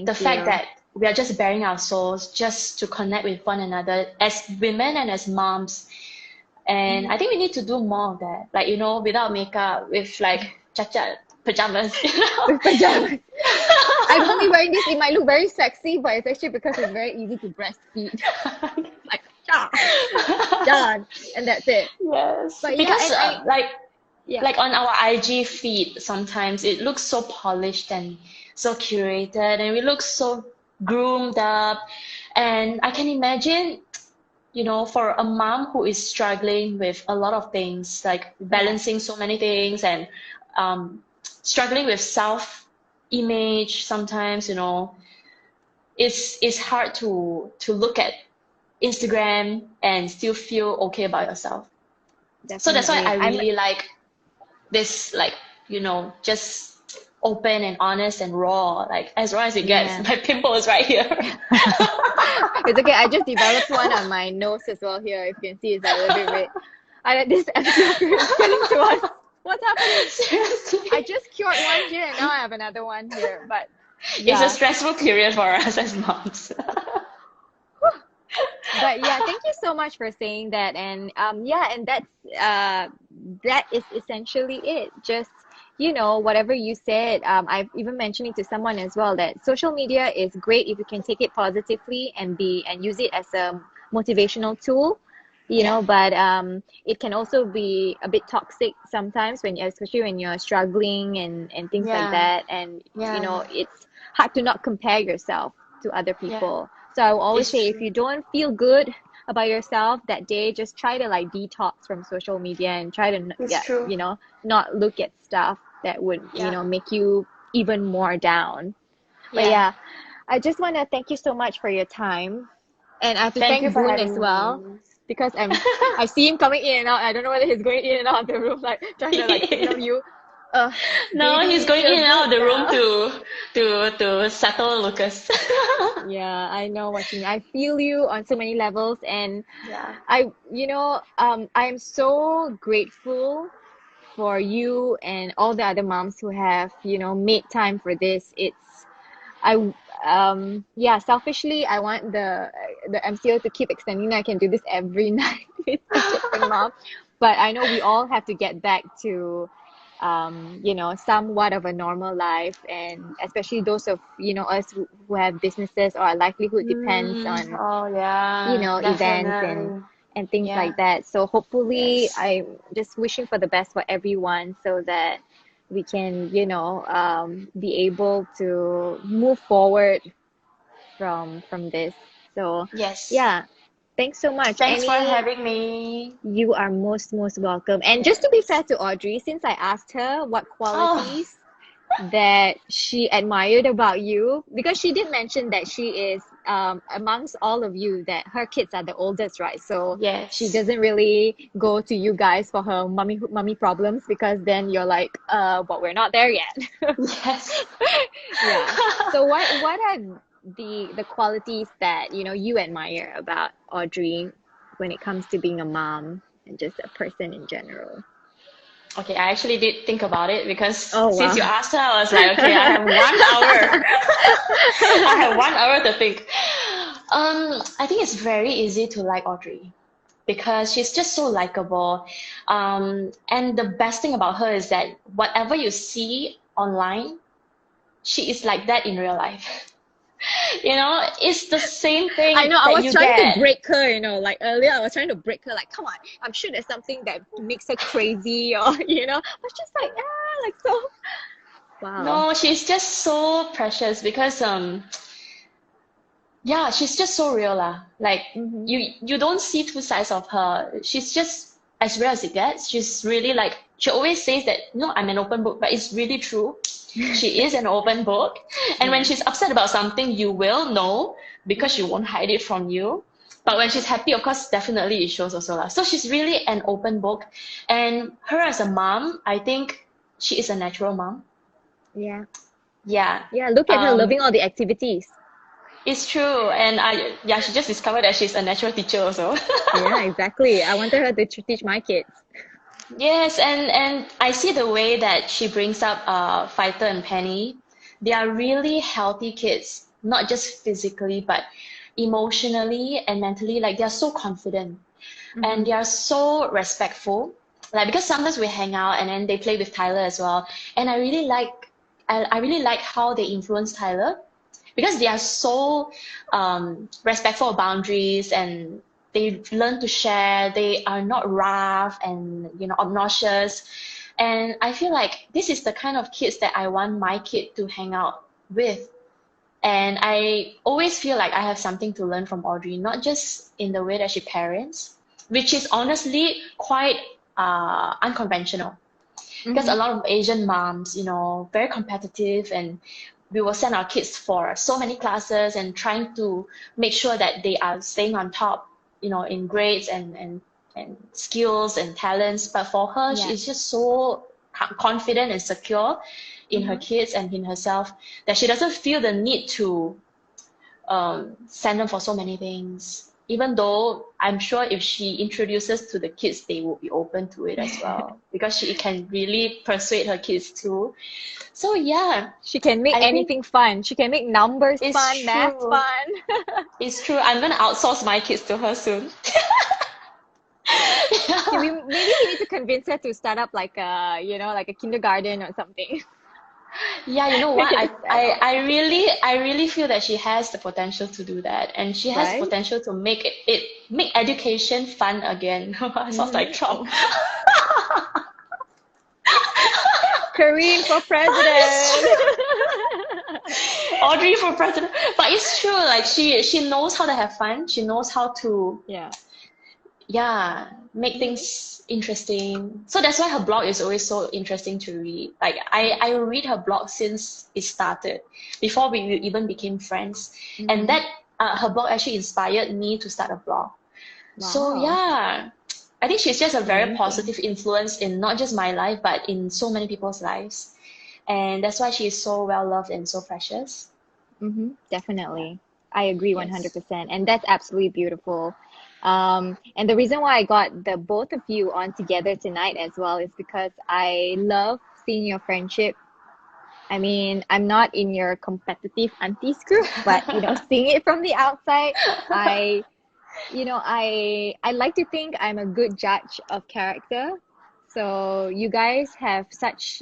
the Thank fact you. that we are just bearing our souls just to connect with one another as women and as moms. And I Hmm. think we need to do more of that, like without makeup, with like chacha pajamas, With pajamas. I'm only wearing this, it might look very sexy, but it's actually because it's very easy to breastfeed. Like, ah, done, and that's it. Yes, But yeah, because and I yeah. like on our IG feed, sometimes it looks so polished and so curated, and we look so groomed up. And I can imagine, for a mom who is struggling with a lot of things, like Yeah. balancing so many things and struggling with self image sometimes, it's hard to look at Instagram and still feel okay about yourself. So that's why Definitely. I really like this, like, just open and honest and raw, like as raw as it gets. Yeah. My pimple is right here. It's okay. I just developed one on my nose as well here. If you can see, it's a little bit red. This MCO period is getting to us. What's happening? Seriously. I just cured one here and now I have another one here. But It's a yeah. stressful period for us as moms. But yeah, thank you so much for saying that. And yeah, and that is essentially it. Just whatever you said. I've even mentioned it to someone as well that social media is great if you can take it positively and use it as a motivational tool. Yeah. But it can also be a bit toxic sometimes especially when you're struggling and things like Yeah. that. And Yeah. it's hard to not compare yourself to other Yeah. people. So I will always It's say, if true. you don't feel good about yourself that day, just try to like detox from social media and try to It's true. not look at stuff that would Yeah. make you even more down. But Yeah. yeah, I just want to thank you so much for your time, and I have to Thank you thank for Boone as having well me. because I see him coming in and out. I don't know whether he's going in and out of the room, like trying to like signal you, No, he's baby, going in feel and out good of the room now. to settle Lucas. Yeah, I know what you mean. I feel you on so many levels, and Yeah. I am so grateful for you and all the other moms who have, made time for this. I, yeah, selfishly, I want the MCO to keep extending. I can do this every night with a different mom, but I know we all have to get back to, somewhat of a normal life, and especially those of us who have businesses or our livelihood depends on Oh yeah, events definitely. and things Yeah. like that. So hopefully, Yes. I'm just wishing for the best for everyone so that we can, be able to move forward from this. So Yes. yeah, thanks so much. Thanks for having me. You are most welcome. And just to be fair to Audrey, since I asked her what Oh, qualities that she admired about you, because she did mention that she is amongst all of you that her kids are the oldest, right? So she yes. doesn't really go to you guys for her mummy problems, because then you're like, but we're not there yet. Yes. Yeah. So what are the qualities that you admire about Audrey when it comes to being a mom and just a person in general? Okay, I actually did think about it because Oh since wow. you asked her, I was like, okay, I have 1 hour. I have 1 hour to think. I think it's very easy to like Audrey because she's just so likable. And the best thing about her is that whatever you see online, she is like that in real life. It's the same I thing know, I that was you trying to get. break her, like earlier I was trying to break her, like, come on, I'm sure there's something that makes her crazy, or I was just like, like, so wow. No, she's just so precious because yeah, she's just so real lah. Like Mm-hmm. you don't see two sides of her. She's just as real as it gets. She's really like she always says that no, I'm an open book, but it's really true. She is an open book. And when Yeah. she's upset about something, you will know because she won't hide it from you. But when she's happy, of course, definitely it shows also lah. So she's really an open book. And her as a mom, I think she is a natural mom. Yeah. Yeah. Yeah, look at her Um, loving all the activities. It's true, and yeah, she just discovered that she's a natural teacher also. Yeah, exactly. I wanted her to teach my kids. Yes, and I see the way that she brings up Fighter and Penny. They are really healthy kids, not just physically, but emotionally and mentally. Like they are so confident and Mm-hmm. they are so respectful. Like because sometimes we hang out and then they play with Tyler as well, and I really like how they influence Tyler because they are so respectful of boundaries and they learn to share. They are not rough and obnoxious. And I feel like this is the kind of kids that I want my kid to hang out with. And I always feel like I have something to learn from Audrey, not just in the way that she parents, which is honestly quite unconventional. Because a lot of Asian moms, very competitive, and we will send our kids for so many classes and trying to make sure that they are staying on top, in grades and skills and talents. But for her, Yeah. she's just so confident and secure in her kids and in herself that she doesn't feel the need to send them for so many things. Even though I'm sure if she introduces to the kids, they will be open to it as well, because she can really persuade her kids too. So yeah, She can make I think anything fun. She can make numbers it's fun, math true. fun. It's true. I'm gonna outsource my kids to her soon. Okay, maybe we need to convince her to start up like a, like a kindergarten or something. Yeah, you know what? Cricket channel, I really feel that she has the potential to do that, and she has the right? potential to make education fun again. Sounds like Trump. Careen for president. Audrey for president. But it's true, like she knows how to have fun. She knows how to Yeah. make things interesting. So that's why her blog is always so interesting to read. Like I read her blog since it started, before we even became friends. And that her blog actually inspired me to start a blog. So Wow. yeah, I think she's just a very Amazing. positive influence in not just my life, but in so many people's lives. And that's why she is so well loved and so precious. Definitely. I agree Yes. 100%. And that's absolutely beautiful. And the reason why I got the both of you on together tonight as well is because I love seeing your friendship. I mean, I'm not in your competitive aunties group, but seeing it from the outside, I I like to think I'm a good judge of character. So you guys have such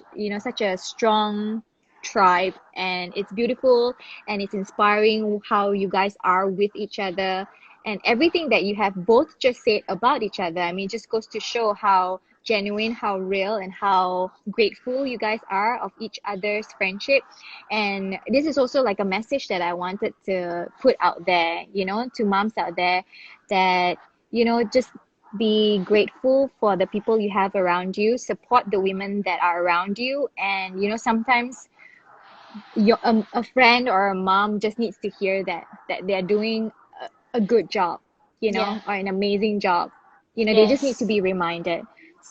a strong tribe, and it's beautiful and it's inspiring how you guys are with each other, and everything that you have both just said about each other. I mean, it just goes to show how genuine, how real, and how grateful you guys are of each other's friendship. And this is also like a message that I wanted to put out there, to moms out there, that just be grateful for the people you have around you, support the women that are around you, and sometimes a friend or a mom just needs to hear that they're doing a good job, Yeah. or an amazing job. They just need to Yes. be reminded.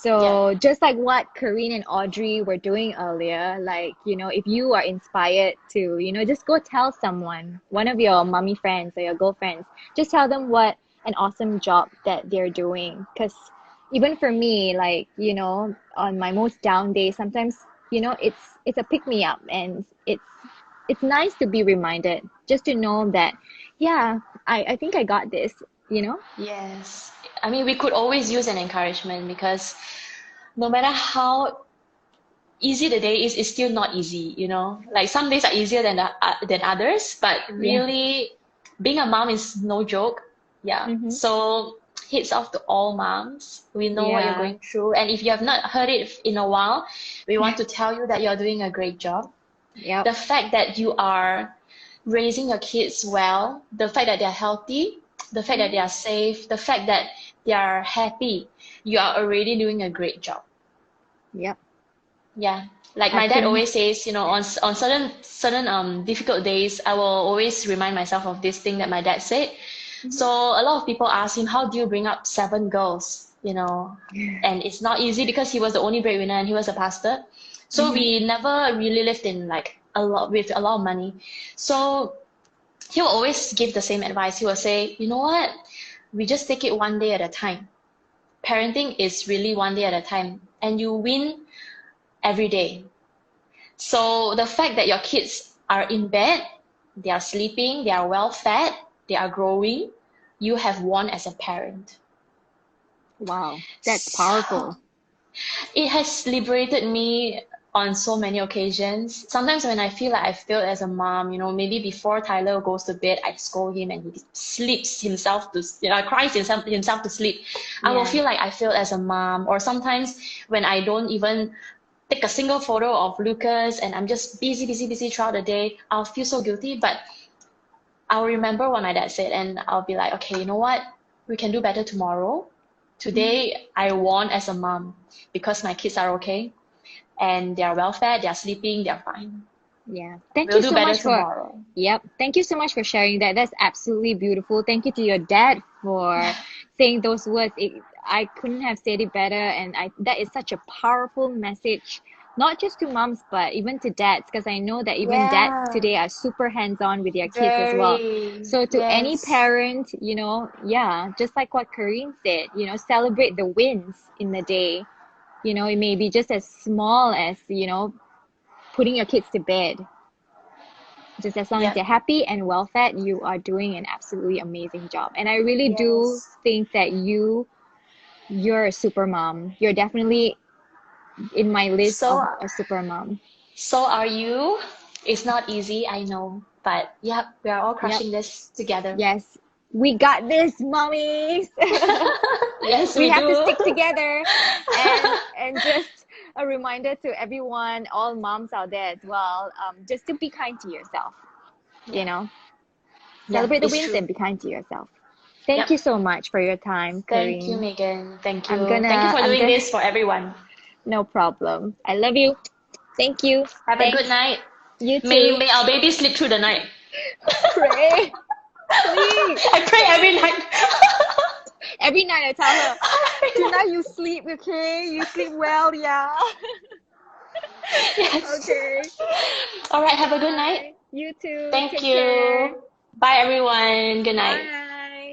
Yeah. So just like what Careen and Audrey were doing earlier, like, if you are inspired to, just go tell someone, one of your mommy friends or your girlfriends, just tell them what an awesome job that they're doing. Because even for me, like, on my most down days, sometimes, it's a pick me up, and it's nice to be reminded, just to know that, yeah, I think I got this. Yes. I mean, we could always use an encouragement, because no matter how easy the day is, it's still not easy. Like some days are easier than others, but Yeah. really, being a mom is no joke. Yeah. Mm-hmm. So hits off to all moms. We know what you're Yeah. going through, and if you have not heard it in a while, we want to tell you that you're doing a great job. Yep. The fact that you are raising your kids well, the fact that they're healthy, the fact that they are safe, the fact that they are happy, you are already doing a great job. Yep. Yeah. Like I my dad couldn't. always says, on certain difficult days, I will always remind myself of this thing that my dad said. So a lot of people ask him, how do you bring up 7 girls? And it's not easy, because he was the only breadwinner and he was a pastor. So we never really lived in like with a lot of money. So he will always give the same advice. He will say, you know what? We just take it one day at a time. Parenting is really one day at a time, and you win every day. So the fact that your kids are in bed, they are sleeping, they are well fed, they are growing, you have won as a parent. Wow, that's So powerful. it has liberated me on so many occasions. Sometimes when I feel like I failed as a mom, maybe before Tyler goes to bed, I scold him and he sleeps himself cries himself to sleep. I will Yeah. feel like I failed as a mom. Or sometimes when I don't even take a single photo of Lucas and I'm just busy, busy, busy throughout the day, I'll feel so guilty. But I'll remember what my dad said, and I'll be like, okay, you know what? We can do better tomorrow. Today, I won as a mom because my kids are okay. and they're well fed, they're sleeping, they're fine. Yeah. Thank We'll you do so better much for, tomorrow. yep. Thank you so much for sharing that. That's absolutely beautiful. Thank you to your dad for saying those words. I couldn't have said it better. And that is such a powerful message, not just to moms, but even to dads, because I know that even dads Yeah, today are super hands-on with their kids as well. very. So to any Yes. parent, yeah, just like what Careen said, celebrate the wins in the day. It may be just as small as, putting your kids to bed. Just as long as Yep. they're happy and well fed, you are doing an absolutely amazing job. And I really do Yes. think that you're a super mom. You're definitely in my list So, of a super mom. so are you. It's not easy, I know, but yep, we are all Yep. crushing this together. Yes. We got this, mommies. Yes, We we have to do. stick together. And just a reminder to everyone, all moms out there as well, just to be kind to yourself, you Yeah, know. yeah, Celebrate the it's wins true. and be kind to yourself. Thank Yep. you so much for your time, Thank you, Kareen. Megan. Thank I'm you. Thank you gonna, for I'm doing gonna, this for everyone. no problem. I love you. Thank you. Have a good Thanks. night. You May too. may our baby sleep through the night. Pray. Please. I pray every night. Every night I tell her, tonight you sleep, okay? You sleep well, yeah. Yes. Okay. All right, have a good night. Bye. You too. Thank Take care. you. Bye, everyone. Good night. Bye.